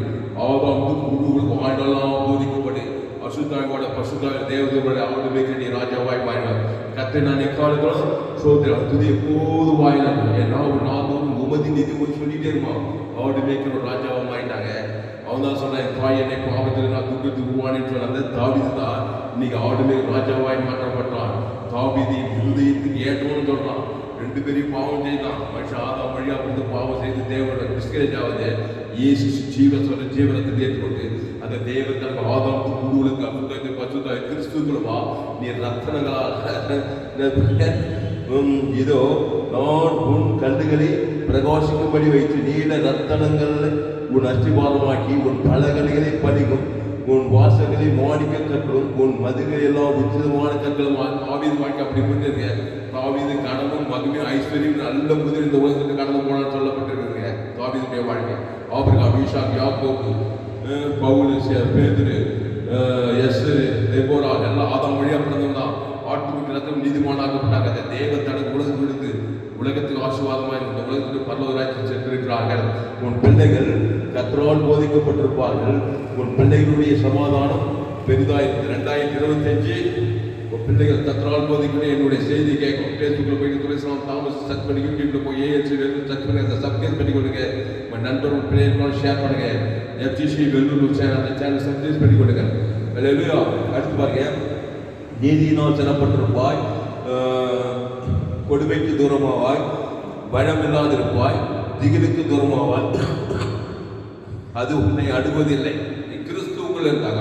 ஆதாம் குழுவுக்கு வாழ்ந்தெல்லாம் போதிக்கப்படு. அசுத்தாயோட பசுதாய் தேவதோட அவரு வைக்கிற நீ ராஜாவாய் வாழ்வார். கத்தை நான் எக்காலங்களும் சோதரம் துதி எப்போது வாயினாங்க. ஏன்னா ஒரு நானும் உமதி நிதி சொல்லிட்டே இருப்பான். அவரு வைக்கிற ராஜாவும் ஆயிட்டாங்க. அவன் தான் சொன்ன தாய் என்னை பாவத்தில் நான் துக்கத்துக்கு உருவானு சொன்ன அந்த தாவிது தான் இன்னைக்கு ஆடுமே ராஜாவாய் மாற்றப்பட்டான். தாவிதி இருதயத்துக்கு ஏற்றோன்னு சொல்றான். 2 பேரையும் பாவம் செய்தான். மனுஷன் ஆதாம் வழியா வந்து பாவம் செய்து தேவனோட டிஸ்கரேஜ் ஆகுது. இயேசு ஜீவனத்தை ஏற்றுக்கொண்டு அந்த தேவன் தனக்கு ஆதாம் குழுவுக்கு அசுத்தாய் பசுத்தாய் கிறிஸ்துவா நீ ரத்தனங்களால் இதோ நான் உன் கண்ணுகளை பிரகாசிக்கும்படி வைத்து நீல ரத்தனங்கள் உன் அஸ்திபாரமாக்கி உன் பலகணிகளை பணிக்கும், உன் வாசல்களை மாணிக்க கற்களும், உன் மதில்களை எல்லாம் உச்சிதமான கற்களும். தாவீது வாழ்க்கை அப்படி புரிஞ்சிருக்க. தாவீது கனவும் மகிமையும் ஐஸ்வர்யம் நல்ல முதல் இந்த உலகத்துக்கு கடந்து போனான்னு சொல்லப்பட்டிருக்குங்க. தாவீதுடைய வாழ்க்கை ஆபிரகாம், ஈசாக், யாக்கோபு, பவுல், பேதுரு, எஸ்தர், தெபோரா எல்லாம் ஆதாம் வழியா பிறந்தவன் தான். ஆட்டுக்குட்டி ரத்தம் நீதிமானாக்கப்பட்டாங்க. அந்த தேவன் தனக்கு உலகம் கொடுத்து உலகத்துக்கு ஆசீர்வாதமாக இந்த உலகத்துக்கு பரலோக ராஜ்யத்தில் சென்றிருக்கிறார்கள். உன் பிள்ளைகள் கர்த்தரால் போதிக்கப்பட்டிருப்பார்கள். உன் பிள்ளைகளுடைய சமாதானம் பெரிதாயிருக்கு. 2025 உன் பிள்ளைகள் கர்த்தரால் போதிக்கணும். என்னுடைய செய்தி கேட்கும். பேஸ்புக்கில் போய் துரைசாமி தாமஸ் சர்ச் பண்ணி, யூடியூப்ல போய் ஏஎல்சி வெல்லூர் சர்ச் பண்ணி அதை சப்ஸ்கிரைப் பண்ணி கொடுங்க. உங்கள் நண்பர்கள் பிள்ளைகளும் ஷேர் பண்ணுங்க. எஃப்ஜிசி வெல்லூர் சேனல் அந்த சேனல் சப்ஸ்கிரைப் பண்ணி கொடுங்க. அல்லேலூயா. அடுத்து பாருங்க, நீதியினால் சிறப்பட்டிருப்பாய், கொடுமைக்கு தூரமாவாய், பயமில்லாதிருப்பாய், திகிலுக்கு தூரமாவாய், அது உன்னை அணுகுவதில்லை. நீ கிறிஸ்துவுக்குள் இருந்தாக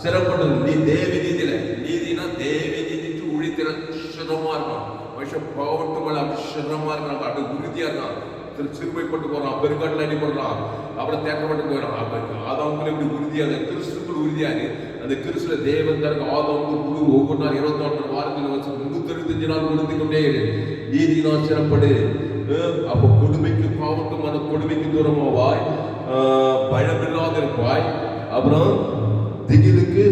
சிறப்பட்டது. நீ தேவி நீதியில, நீதினா தேவி நீதிக்கு உழித்திர சிரமமா இருக்கும். மனுஷன் பாவட்டு மேல சிரமமா இருக்கிறாங்க, அப்படி உறுதியா இருக்கான். சிறுமைப்பட்டு போறான், பெருங்காட்டில் அடிபடுறான், அப்புறம் தேக்கப்பட்டு போயிடான். ஆதாமுக்குள்ள இப்படி உறுதியாக கிறிஸ்துக்குள் உறுதியாக அந்த கிறிஸ்துவ தேவன் தனக்கு ஆதாமுக்கு முழு ஒவ்வொரு நாள் 24 வாரத்தில் வச்சு 365 நாள் கொடுத்து கொண்டே நீதியினால் சிறப்படு. அப்போ கொடுமைக்கு பாவட்டும் அந்த கொடுமைக்கு தூரமாவாய், பயமில்லாத இருப்பாய், அப்புறம் திகிலுக்கு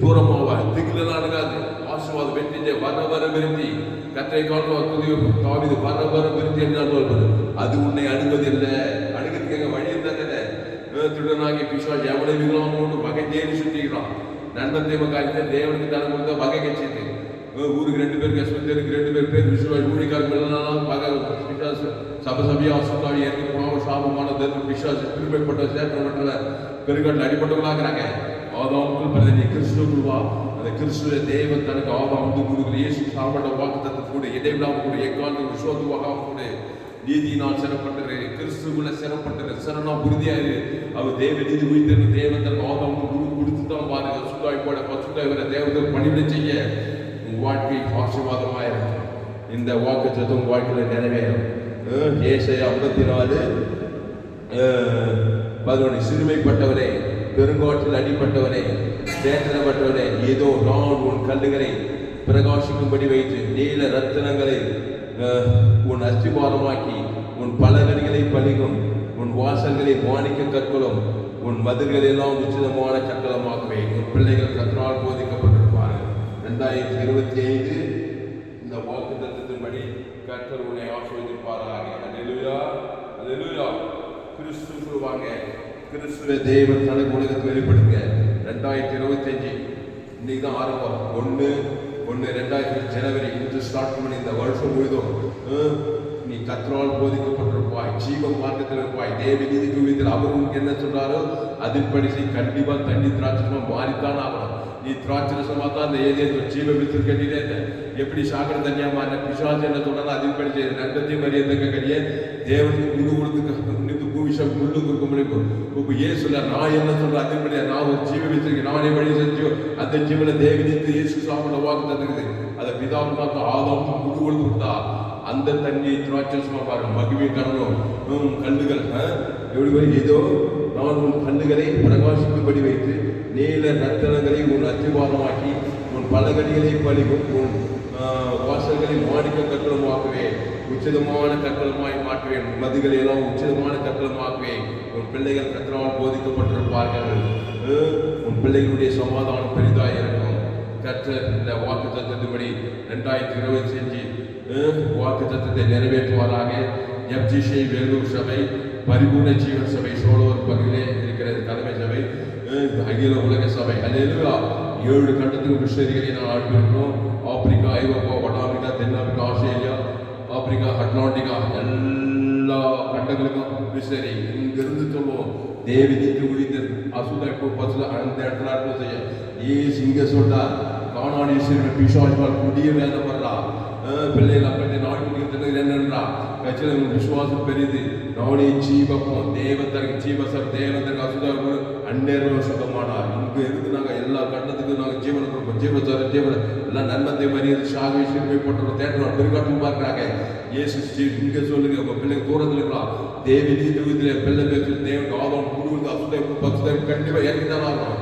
தூரமாவாய். திகிலெல்லாம் அணுகாது. ஆசீர்வாதம் வெற்றி வர விரும்பி கற்றை காவிது வர விரும்பி என்றால் அது உன்னை அணுகுவதில்லை. அணுகிறதுக்கு வழி இருந்தாங்க. திருடனாகி பிசாசு எவ்வளவு விகலாமோடு வகை தேடி சுற்றிக்கிறான். நண்பன் தேவ காரியத்தை தேவனுக்கு தன கொடுத்த வகை கட்சிட்டு ஊருக்கு 2 பேருக்கு கஷ்டத்திற்கு 2 பேர் விசுவாசி ஊழிக்காரர்கள் பகை பிசாசு சபசபியா சொல்லாவி இறங்கி பாவம் சாபமான பிசாசு திருமைப்பட்ட சேற்றமற்ற பெருங்காட்டில் அடிப்பட்டவங்களாகிறாங்க. ஆதாமுக்குள் பிறந்த கிறிஸ்துவுக்குள் வா. அந்த கிறிஸ்துவ தேவன் தனக்கு ஆதாமுக்கு கொடுக்குற இயேசு சாப்பிட்ட வாக்குத்தத்தை கூட இடைவிடாம கூட எக்காலத்துக்கு விசுவாசமாக கூட நீதியினால் சிறப்பட்டது. கிறிஸ்துக்குள்ள சிறப்பட்டது. சரணா உறுதியாரு. அவர் தேவ நீதி உயிர்த்தது. தேவன் தனக்கு ஆதாமுக்கு கொடுத்து தான் பாருங்க. சுத்தாய் போட பசுத்தாய் வர தேவத்தை பணிவிட செய்ய உன் வாழ்க்கை ஆசீர்வாதமாக இருக்கும். இந்த வாக்கு சத்தம் உன் வாழ்க்கையில் நிறைவேறும். ஏசாயா 54:11 சிறுமைப்பட்டவரே, பெருங்காற்றில் அடிப்பட்டவனே, சேற்றப்பட்டவனே, ஏதோ நான் உன் கல்லுகளை பிரகாசிக்கும்படி வைத்து நீல ரத்தினங்களை உன் அஸ்திபாரமாக்கி உன் பலகணிகளை பலிகும், உன் வாசல்களை மாணிக்க கற்களும், உன் மதில்களெல்லாம் உச்சிதமான கற்களமாகவே. உன் பிள்ளைகள் கர்த்தரால் போதிக்கப்பட்டிருப்பார்கள். 2025 இந்த வாக்கு தத்தத்தின்படி கர்த்தர் உன்னை ஆசீர்வதிப்பாராக. அல்லேலூயா, அல்லேலூயா. கிறிஸ்துவுக்குள் வாங்க. கிறிஸ்துவ தேவன் தனக்கு உலகத்தை வெளிப்படுங்க. 2025 இன்னைக்கு தான் ஆரம்பம். 1/1/2000 ஜனவரி இன்று ஸ்டார்ட் பண்ணி இந்த வருஷம் முழுதும் நீ கர்த்தரால் போதிக்கப்பட்டிருப்பாய், ஜீவ மார்க்கத்தில் இருப்பாய். தேவ நீதிக்கு உயிர்த்தல் அவர் உனக்கு என்ன சொல்றாரோ அதன்படி கண்டிப்பா தண்ணி திராட்சரசமா மாறித்தான் ஆகணும். நீ திராட்சரசமா தான் அந்த ஏரியா ஜீவ வித்து கட்டினே எப்படி சாக்கடை தண்ணியா மாறின பிசாசு என்ன சொல்றாரோ அதன்படி செய்ய நன்மத்தையும் மரியாதை கட்டிய தேவனுக்கு முழு கொடுத்து பூவிஷம் முள்ளு கொடுக்க முடியும். இப்போ ஏசுல நான் என்ன சொல்றேன் அதன்படி நான் ஒரு ஜீவ வச்சிருக்கேன். நானே வழி செஞ்சு அந்த ஜீவனை தேவனித்து இயேசு சாப்பிட வாக்கு தந்துருக்குது. அதை பிதாவும் பார்த்து ஆதாமுக்கு முழு கொடுத்து கொடுத்தா அந்த தண்ணி திராட்சரசமா பாருங்க. மகிமை கடனும் கல்லுகள் எப்படி வரை ஏதோ நான் உன் கல்லுகளை பிரகாசிக்கும்படி வைத்து நீல ரத்தனங்களை உன் அத்திவாதமாக்கி உன் பலகடிகளை பழிவும் உன் வாசல்களை மாணிக்க கற்களுமாக்குவேன். உச்சிதமான கற்களுமாய் மாற்றுவேன். மதிகளை எல்லாம் உச்சிதமான கற்களுமாக்குவேன். உன் பிள்ளைகள் கர்த்தரால் போதிக்கப்பட்டிருப்பார்கள். உன் பிள்ளைகளுடைய சமாதானம் பெரிதாக இருக்கும். கர்த்தர் இந்த வாக்கு தத்தத்தின்படி 2025 வாக்கு தத்தத்தை நிறைவேற்றுவாராக. எஃப்ஜிசி வேலூர் சபை, பரிபூர்ண ஜீவன் சபை சோழர் பகுதியிலே இருக்கிறது தலைமை சபை, அகில உலக சபை. அல்லேலூயா. 7 கண்டத்துக்கு மிஷனரிகளை நான் அனுப்பியிருக்கிறோம். ஆப்பிரிக்கா, ஐரோப்பா, வட ஆப்பிரிக்கா, தென்னாப்பிரிக்கா, ஆஸ்திரேலியா, ஆப்பிரிக்கா, அட்லாண்டிகா எல்லா கண்டங்களுக்கும் மிஷனரி. இங்கிருந்து சொல்லுவோம் தேவனிக்கு உயிர் அசுதப்பு பசுல அந்த இடத்துல அர்த்தம் செய்ய ஏசு இங்க சொல்றார். காணாடி பிசாசுகள் கொடிய வேதப்படுறா பிள்ளைகள் அப்படி நாட்டுக்கு என்னன்றா கட்சியில விசுவாசம் பெரிது. நானே ஜீவப்போம் தேவத்தருக்கு ஜீவசர் தேவத்தருக்கு அசுதப்பு அந்நேரம் சுத்தமானார். இங்க இருந்து நாங்க எல்லா கண்டத்துக்கும் நாங்க ஜீவன கொடுப்போம். ஜீவசர ஜீவன எல்லாம் நன்மத்தை மரியாதை சாகை சிறுமை போட்டு தேட்டர் பெருங்காட்டும் பார்க்கிறாங்க. ஏசு இங்க சொல்லுங்க உங்க பிள்ளைங்க தூரத்தில் இருக்கலாம். தேவி நீதில பிள்ளை பேச்சு தேவன் ஆதம் குடுவது அசுதப்பு பசுதை கண்டிப்பா இறங்கிதான் ஆகணும்.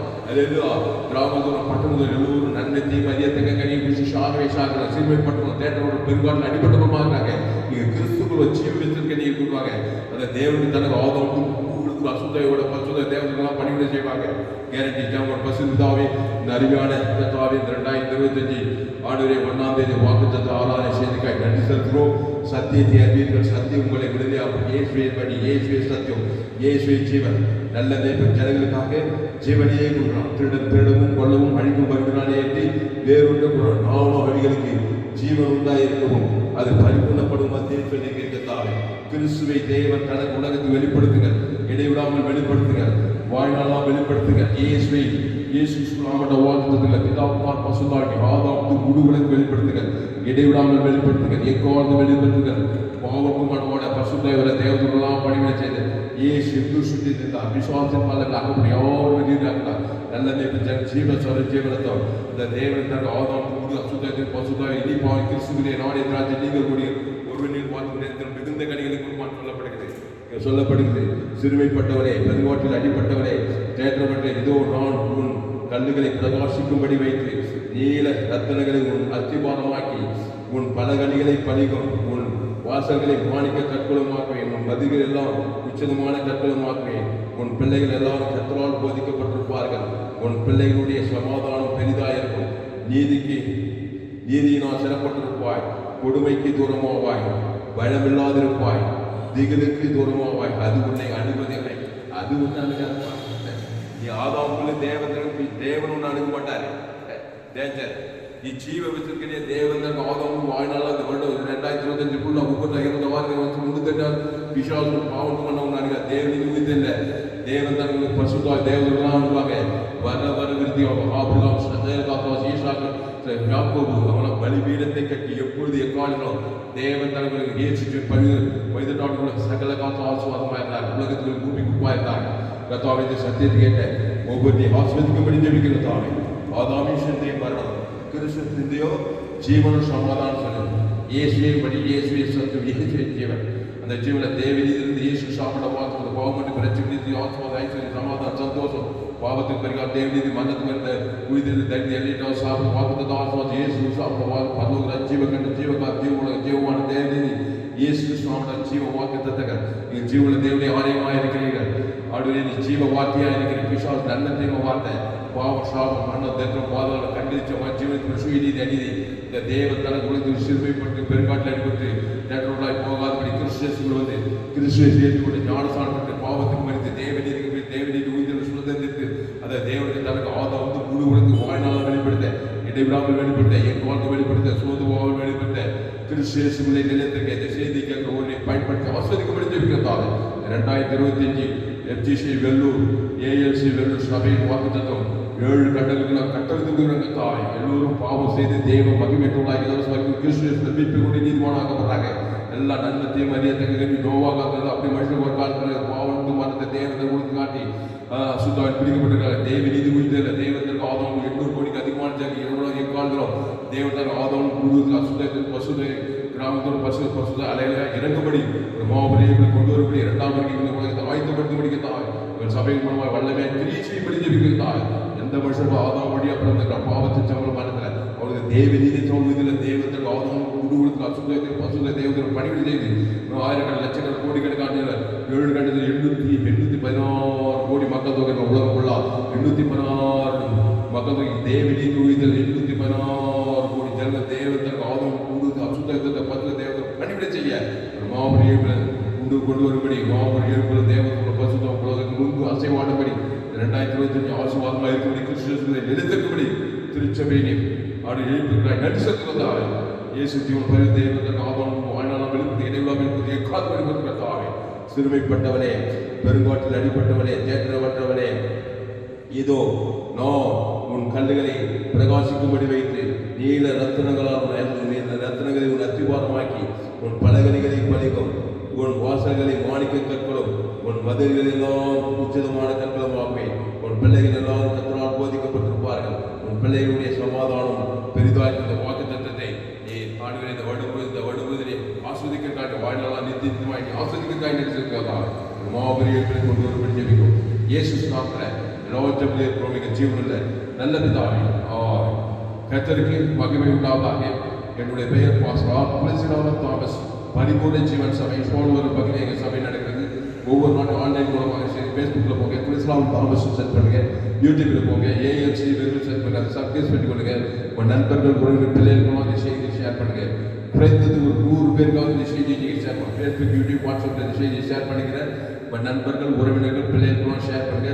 கிராமத்தூரம் பட்டணத்தில் எல்லோரும் நன்மை மதியத்தங்க கனி பிடிச்சி சாகவே சாகிற சிறுமைப்பட்டணும் தேட்டரோட பெருங்காட்டில் அடிப்பட்டமாக இருக்கிறாங்க. நீங்க கிறிஸ்துக்குள்ள ஜீவ வச்சிருக்க நீங்க கொடுப்பாங்க. அந்த தேவனுக்கு தனக்கு ஆதம் முழு அசுத்தையோட பசுத தேவர்களெல்லாம் பணிவிட செய்வாங்க. கேரண்டி ஜாமர் பசுதாவே இந்த அருமையான தாவே 2025 ஆண்டுடைய 1ஆம் தேதி வாக்குத்தத்த ஆராதனை செய்திக்காய் நன்றி செலுத்துகிறோம். சத்தியத்தை அறிவீர்கள், சத்தியம் உங்களை விடுதலையாகும். இயேசுவே வழி, இயேசுவே சத்தியம், இயேசுவே ஜீவன். நல்ல தேவன் ஜனங்களுக்காக ஜீவனையே கொடுக்கிறான். திருடவும் கொள்ளவும் அழிக்கும் வருகிறானே என்று வேறொன்று கூறான். நானும் அடிகளுக்கு ஜீவன் உண்டாயிருக்கவும் அது பரிபூர்ணப்படும் மத்திய சொல்லி கேட்கத்தாவே கிறிஸ்துவை தேவன் தனக்கு உலகத்தை வெளிப்படுத்துங்கள், இடைவிடாமல் வெளிப்படுத்துங்கள், வாழ்நாளாம் வெளிப்படுத்துங்கள். இயேசுவை இயேசு நாமட்ட வாக்குத்தத்தத்தில் பிதாவுமார் பசுதாகி ஆதாம் முழுவதும் வெளிப்படுத்துங்கள், இடைவிடாமல் வெளிப்படுத்துங்கள், எக்காவது வெளிப்படுத்துங்கள். பாவக்கும் மனோட பசுதேவர தேவதெல்லாம் பணிவிட செய்து இயேசு எங்கு சுற்றி இருந்தார். விசுவாசத்தின் பலன் அப்படி யாரும் வெளியிட்டார். நல்ல தேவன் ஜீவ சொல்ல ஜீவனத்தோ இந்த தேவன் தனக்கு ஆதாம் முழு அசுத்தத்தின் பசுதாய் இனிப்பாவை கிறிஸ்துவிலே நாடே திராட்சை நீங்கள் கூடிய ஒருவனின் வாக்கு மிகுந்த கனிகளுக்கு சொல்லப்படுகிறது. சிறுமைப்பட்டவரே, பெருங்கோட்டில் அடிப்பட்டவரே, தேற்றப்பட்ட இதோ நான் உன் கல்லுகளை பிரகாசிக்கும்படி வைத்து நீல ரத்தனங்களை உன் அஸ்திபாரமாக்கி உன் பலகணிகளை பலிக்கும், உன் வாசல்களை மாணிக்க கற்களுமாக்குவேன், உன் மதில்கள் எல்லாம் உச்சிதமான கற்களுமாக்குவேன். உன் பிள்ளைகள் எல்லாரும் கர்த்தரால் போதிக்கப்பட்டிருப்பார்கள். உன் பிள்ளைகளுடைய சமாதானம் பெரிதாயிருக்கும். நீதியினால் சிறப்பட்டிருப்பாய், கொடுமைக்கு தூரமாவாய், பயமில்லாதிருப்பாய், திகிலுக்கு தூரமாவாய். அது உன்னை அணுகுவதில்லை, அது உன்னை அணுகாது. நீ ஆதாமுக்குள்ள தேவன் உன்னை அணுக மாட்டாரு. டேஞ்சர். நீ ஜீவ வச்சிருக்கிற தேவன் ஆதாமும் வாழ்நாள் அந்த வருடம் 2025 ஒவ்வொரு வாரம் முன்னுக்கு விசுவாசம் பாவம் பண்ணவங்க அணுக தேவன் நிமித்தம் தேவன் தான் உங்களுக்கு பசுதா தேவர்களாம் அனுப்பாங்க. வர வர விருத்தியாகும். ஆபிரகாம் சந்தேகாத்வாஸ் ஈசாக்கு யாக்கோபு அவனை பலிபீடத்தை கட்டி எப்பொழுது எக்காலிலும் தேவன் தனங்களுக்கு இயேசு பழி வைத்தாடுகளும் சகல காத்து ஆசுவாதமாக இருந்தார். உலகத்தில் பூமி குப்பாயிருந்தார். கத்தாவை இந்த சத்தியத்தை கேட்ட ஒவ்வொரு ஆஸ்வதிக்கும்படி ஜெபிக்கிற தாவை ஆதாமி சிந்தைய மரணம் கிறிஸ்து சிந்தையோ ஜீவனும் சமாதானம் சொல்லுது. இயேசுவே படி, இயேசுவே சத்தியம், இயேசுவே ஜீவன். அந்த ஜீவனை தேவனிலிருந்து இயேசு சாப்பிட பார்த்து பாவமட்டு பிரச்சனை ஆத்மாத ஐஸ்வர்யம் சமாதானம் சந்தோஷம் பாவத்துக்கு பரிகாரம் தேவநீதி மன்னத்துக்கு இருந்த உயிரிழந்து தகுதி எல்லிட்டோ சாப்பிட வாக்குத்த ஆத்மா இயேசு சாப்பிட வாக்கு பரலோக ஜீவகண்ட ஜீவகா ஜீவ ஜீவமான தேவநீதி இயேசு கிறிஸ்துவோட ஜீவ வாக்குத்தத்தங்க நீங்க ஜீவன தேவனுடைய ஆலயமாக இருக்கிறீர்கள். ஆடுவே நீ ஜீவ வார்த்தையாக இருக்கிற பிசாசு நல்ல தெய்வ வார்த்தை பாவ சாபம் மன்ன தேற்றம் பாதாள கண்டிச்ச ஜீவனத்தில் சுயநீதி அநீதி இந்த தேவ தனக்கு உழைத்து சிறுமைப்பட்டு பெருங்காட்டில் அடிபட்டு தேற்றோடாய் போகாதபடி கிறிஸ்துவ வந்து கிறிஸ்துவை சேர்த்துக்கொண்டு ஞானசானப்பட்டு பாவத்துக்கு மறித்து தேவநீதி உயிர் சுதந்திரித்து அதை தேவனுக்கு தனக்கு ஆதாம் முழு உலகத்து வாழ்நாளாக வெளிப்படுத்த இடைவிடாமல் வெளிப்படுத்த என் வாழ்க்கை வெளிப்படுத்த சோதுவாக வெளிப்படுத்த கிறிஸ்துவை நிலையத்திற்கு இந்த செய்தி கேட்க ஒன்றை பயன்படுத்தி ஆஸ்வதிக்கும்படி ஜெபிக்கிறதாக 2025 FGC வெள்ளூர் ALC வெள்ளூர் சபையின் வாக்குத்தத்தம் 7 கட்டளைகள் கட்டளைக்கு தாய் எல்லோரும் பாவம் செய்து தெய்வ மகிமைக்குள்ளாக இலவசமாக கிறிஸ்துவை மீட்பு கொண்டு நீதிமானாக்கப்படுறாங்க. எல்லா நன்மத்தையும் அறியத்தக்க நோவாக அப்படி மனுஷன் ஒரு காலத்தில் பாவத்து மரத்தை தேவத்தை கொடுத்து காட்டி சுத்தம் பிடிக்கப்பட்டிருக்காங்க. தேவ நீதி குறித்த தேவத்திற்கு ஆதவன் 800 கோடிக்கு அதிகமான ஜாதி எவ்வளவு எக்காலத்திலும் தேவத்திற்கு ஆதவன் முழுவதுக்கு அசுத்தத்தில் பசுதை கிராமத்தோடு பசுத அலையில இறங்கும்படி ஒரு மாபெரியங்களை கொண்டு வரப்படி 2ஆம் வருகை உலகத்தை ஆயத்தப்படுத்தி தாய் இவர் சபையின் மூலமாக வல்லமே கிரீச்சைப்படி ஜெபிக்கிற தாய் எந்த மனுஷனும் ஆதவன் வழியா பிறந்த பாவத்தை சம்பளம் மனத்தில் அவருக்கு தேவ நீதி தோல்வியில் தேவத்திற்கு ஆதவன் குடுகுடுக்கு அசுத்தத்தை பசுத தேவத்திற்கு பணிவிட செய்து ஆயிரக்கணக்கான லட்சக்கணக்கான கோடிக்கணக்கான 7 கட்டத்தில் 816 கோடி மக்கள் தொகை உலகம் கொள்ளா 816 மக்கள் தொகை தேவ நீதி உயிரில் 816 கோடி ஜனங்கள் தேவத்திற்கு ஆதவன் கூடுது அசுத்தத்தை பசுத தேவத்தை பணிவிட செய்ய மாபெரிய கொண்டு வரும்படி மாபெரிய தேவத்தோட பசுத உலகத்துக்கு முன்பு அசைவாடும்படி 2025 ஆசீர்வாதமாக இருக்கும்படி கிறிஸ்துவை நிலைத்திருக்கும்படி திருச்சபையினை ஆடு எழுப்பிருக்கிறாய் நன்றி செலுத்துவதாக இயேசு ஜீவன் பரி தேவத்திற்கு ஆதவன் வாழ்நாளாக வெளிப்படுத்தி இடைவிழா வெளிப்படுத்தி எக்காது வெளிப்படுத்துவதாக சிறுமைப்பட்டவனே, பெருங்காட்டில் அடிப்பட்டவனே, தேற்றவற்றவனே, இதோ நான் உன் கல்லுகளை பிரகாசிக்கும்படி வைத்து நீல ரத்தினங்களால் ரத்தினங்களை உன் அத்திவாரமாக்கி உன் பலகணிகளை பலிக்கும், உன் வாசல்களை மாணிக்க கற்களும் உன் மதில்கள் எல்லாம் உச்சிதமான கற்களும் ஆகுவேன். உன் பிள்ளைகள் எல்லாம் கர்த்தரால் போதிக்கப்பட்டிருப்பார்கள். உன் பிள்ளைகளுடைய சமாதானம் பெரிதாய் இந்த வாக்கு தத்தத்தை நீ ஆடுகிற இந்த வடுபுதிரை ஆஸ்வதிக்க காட்டு வாழ்நாளா நித்தியமாய் ஆஸ்வதிக்க காய்ச்சிருக்கிறதா மாபெரிய கொண்டு வரும்படி ஜெபிக்கும். இயேசு நாமத்தில லோகத்திலே இருக்கிற ஜீவனில் நல்ல பிதாவே கர்த்தருக்கு மகிமை உண்டாவதாக. என்னுடைய பெயர் பாஸ்டர் தாமஸ். பரிபூர்ண ஜீவன் சபை சோழ பகுதி எங்கள் சபை நடக்கிறது. ஒவ்வொரு நாளும் ஆன்லைன் மூலமாக ஃபேஸ்புக்கில் போங்க, கிறிஸ்லாம் தாமஸ் செர்ச் பண்ணுங்க, யூடியூப்பில் போங்க, ஏஎம்சி வெறும் செர்ச் பண்ணுங்க, அதை சப்ஸ்கிரைப் பண்ணிக்கொள்ளுங்க. உங்கள் நண்பர்கள் உறவினர் பிள்ளைகளுக்கும் அந்த செய்தியை ஷேர் பண்ணுங்க. குறைந்தது ஒரு 100 பேருக்காவது இந்த செய்தியை நீங்கள் ஷேர் பண்ணுங்க. ஃபேஸ்புக், யூடியூப், வாட்ஸ்அப்பில் இந்த செய்தியை ஷேர் பண்ணிக்கிறேன். உங்கள் நண்பர்கள் உறவினர்கள் பிள்ளைகளுக்கும் ஷேர் பண்ணுங்க.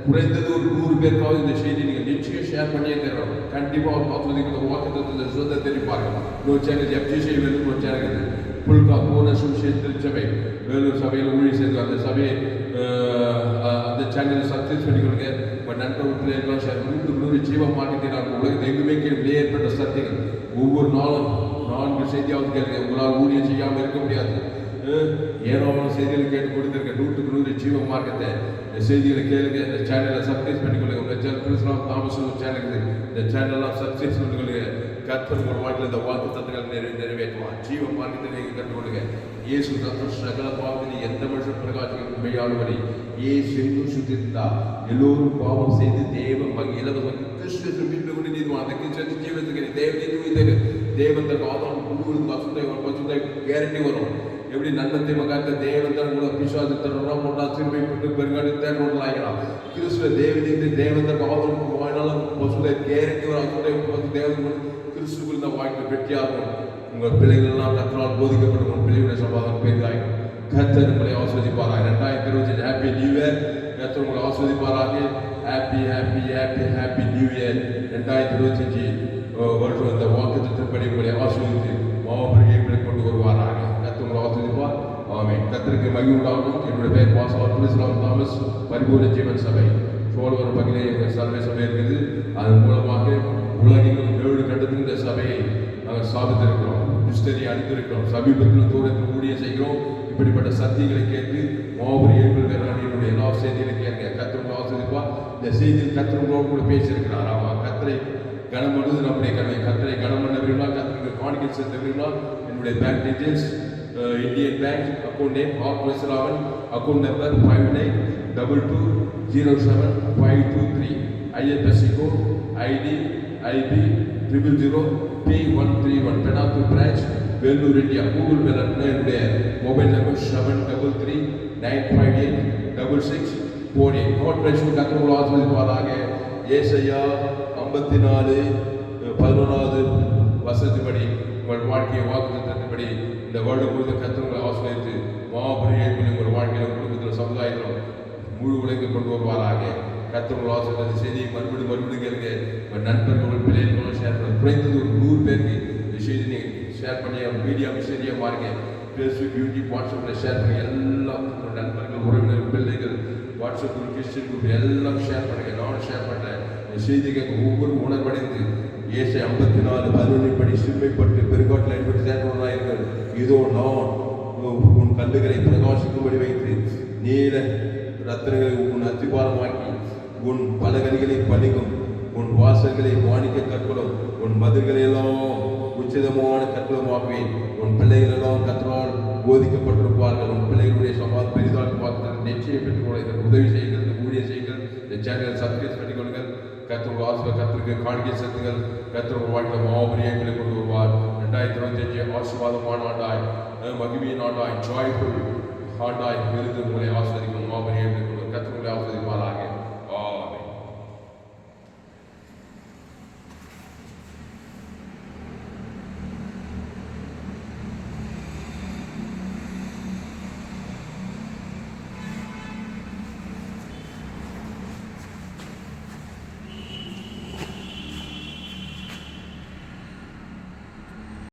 குறைந்தது ஒரு 100 பேருக்காவது இந்த செய்தி நீங்கள் நிச்சயம் ஷேர் பண்ணியே தரணும். கண்டிப்பாக ஒரு ஆஸ்வதிக்கிற வாக்குத்தத்தத்தை சொந்த தெரிவிப்பாங்க. இன்னொரு சேனல் எஃப்ஜிசி வேலூர் ஒரு சேனல் இருக்குது, புல்கா பூர்ண சுவிசேஷ திருச்சபை வேலூர் சபையில் ஊழியர் செய்து அந்த சபையை அந்த சேனலை சப்ஸ்கிரைப் பண்ணிக்கொள்ளுங்க. உங்கள் நண்பர்கள் பிள்ளைகளுக்கும் ஷேர் 100 ஜீவ மார்க்கெட்டிங் உலகத்தில் எங்குமே வெளியே ஏற்பட்ட சத்தியங்கள் ஒவ்வொரு நாளும் 4 செய்தியாவது கேளுங்க. உங்களால் ஊழியம் செய்யாமல் இருக்க முடியாது. ஏனோ செய்திகளை கேட்டு கொடுத்துருக்க 100 ஜீவ மார்க்கத்தை செய்திகளை கேளுங்க. இந்த சேனலை சப்ஸ்கிரைப் பண்ணிக்கொள்ளுங்க. உங்கள் சேனல் கிறிஸ்லாம் தாமஸ் சேனல் இருக்குது, இந்த சேனல்லாம் சப்ஸ்கிரைப் பண்ணிக்கொள்ளுங்க. கர்த்தர் ஒரு வாழ்க்கையில் இந்த வாக்கு தத்துவங்களை நிறைவேற்றுவான். ஜீவ மார்க்கத்தை நீங்கள் கற்றுக்கொள்ளுங்க. இயேசு தத்துவ சகல பாவத்தில் எந்த மனுஷன் பிரகாசிக்கும் உண்மையானவரை இயேசு சுத்திருந்தா எல்லோரும் பாவம் செய்து தேவ இலவசம் கிறிஸ்து மீண்டும் கொண்டு நீதிவான் அந்த கிறிஸ்து ஜீவத்துக்கு தேவனை தேவன் தன் ஆதாரம் பசுத்தை கேரண்டி வரும். எப்படி நன்மத்தை மகாத்த தேவன் தன் கூட பிசாசு தருணம் போட்டா சிறுமைப்பட்டு பெருங்காடி தேடலாம். கிறிஸ்துவ தேவனை தேவன் தன் ஆதாரம் வாயினாலும் பசுதை கேரண்டி வரும். தேவன் கிறிஸ்துக்குள் இந்த வாய்ப்பு வெற்றியாகும். உங்கள் பிள்ளைகள் எல்லாம் கத்தரால் போதிக்கப்பட்டு உங்கள் பிள்ளைகளுடைய சமாதானம் பெரிதாகும். கர்த்தர் உங்களை ஆஸ்வதிப்பாராக. 2025 ஹாப்பி நியூ இயர். கர்த்தர் உங்களை ஆஸ்வதிப்பாராக. Happy happy happy happy new year. 2025 வருஷம் இந்த வாக்குத்தத்தத்தின்படி உங்களை ஆஸ்வதித்து மாபெருமையை கொண்டு வருவாராக. கர்த்தர் உங்களை ஆஸ்வதிப்பார். ஆமென். கர்த்தருக்கு மகிமை உண்டாகும். என்னுடைய பெயர் பாஸ்டர் கிறிஸ்லாம் தாமஸ், பரிபூர்ண ஜீவன் சபை சோழவரம் பகுதியிலே சர்வே சபை இருக்குது. அதன் மூலமாக உலகிலும் 7 கட்டத்தில் இந்த சபையை நாங்கள் ஸ்தாபித்திருக்கிறோம், மிஸ்டரி அளித்திருக்கிறோம். சமீபத்தில் தூரத்தில் ஊழியம் செய்கிறோம். இப்படிப்பட்ட சத்தியங்களை கேட்டு மாபெரும் ஏற்படுகிறார். எல்லா செய்திகளை கேட்க கர்த்தர் ஆசீர்வதிப்பார். இந்த செய்தியில் கர்த்தரோடு கூட பேசியிருக்கிறார். ஆமாம், கர்த்தரை கனம் பண்ணுவது நம்முடைய கடமை. கர்த்தரை கனம் பண்ண விரும்பினா, கர்த்தருக்கு காணிக்கை செலுத்த விரும்பினா, என்னுடைய bank details Indian Bank account name are கிறிஸ்ராவன், account number 5922075523, IFSC code ID IB 000P131, Penathur branch, Vellore, India. Google மேல என்னுடைய mobile number 7333586648. God bless you. கர்த்தர் ஆசீர்வதிப்பாராக. ஏசாயா 54:11 வசனத்தின்படி உங்கள் வாழ்க்கையை வாக்குத்தத்தத்தின்படி இந்த வருடம் முழுவதும் கர்த்தர் ஆசீர்வதித்து மாபெரும் ஏற்பு உங்கள் வாழ்க்கையில், குடும்பத்தில், சமுதாயத்திலும் முழு உலகை கொண்டு வருவாராக. கர்த்தர் ஆசீர்வாத செய்தியை மறுபடியும் கேளுங்க. உங்கள் நண்பர்கள் பிள்ளைகளும் ஷேர் பண்ணுங்க. குறைந்தது ஒரு 100 பேருக்கு இந்த செய்தி நீங்கள் ஷேர் பண்ணி மீடியா மிஷனரியாக மாறுங்க. ஃபேஸ்புக், யூடியூப், வாட்ஸ்அப்பில் ஷேர் பண்ணி எல்லாம் உங்கள் நண்பர்கள் உறவினர்கள் பிள்ளைகள் வாட்ஸ்அப் குரூப், கிறிஸ்டின் குரூப் எல்லாம் ஷேர் பண்ணுங்க. நானும் ஷேர் பண்ணுறேன். இந்த செய்தி கேட்க ஒவ்வொரு உணர்வடைந்து ஏசாயா 54:11 படி சிறுமைப்பட்டு பெருங்காட்டில் அடிபட்டு சேர்ந்தவனாக இருக்கிறது. இதோ நான் உன் கல்லுகளை பிரகாசிக்கும்படி வைத்து நீல ரத்தினங்களை உன் அத்திபாரமாக்கி உன் பலகணிகளை பணிக்கும், உன் வாசல்களை மாணிக்க கற்களும், உன் மதில்களை எல்லாம் உச்சிதமான கற்களுமாக்குவேன். உன் பிள்ளைகள் எல்லாம் கர்த்தரால் போதிக்கப்பட்டிருப்பார்கள். உன் பிள்ளைகளுடைய சமாதானம் பெரிதாக பார்த்து நிச்சயம் பெற்றுக்கொள்ள உதவி செய்யுங்கள். ஊழிய செய்யுங்கள். இந்த சேனலை சப்ஸ்கிரைப் பண்ணிக்கொள்ளுங்கள். கர்த்தர் ஆசீர்வாத கர்த்தருக்கு காணிக்கை செலுத்துங்கள். கர்த்தர் வாழ்க்கை மாபெரியங்களை கொண்டு வருவார். 2025 ஆசீர்வாதமான ஆண்டாய், மகிமையின் ஆண்டாய், ஜாய்ஃபுல் ஆண்டாய் இருந்து உங்களை ஆசீர்வதிக்கும். மாபெரியங்களை கொண்டு கர்த்தர் உங்களை ஆசீர்வதிப்பாராக.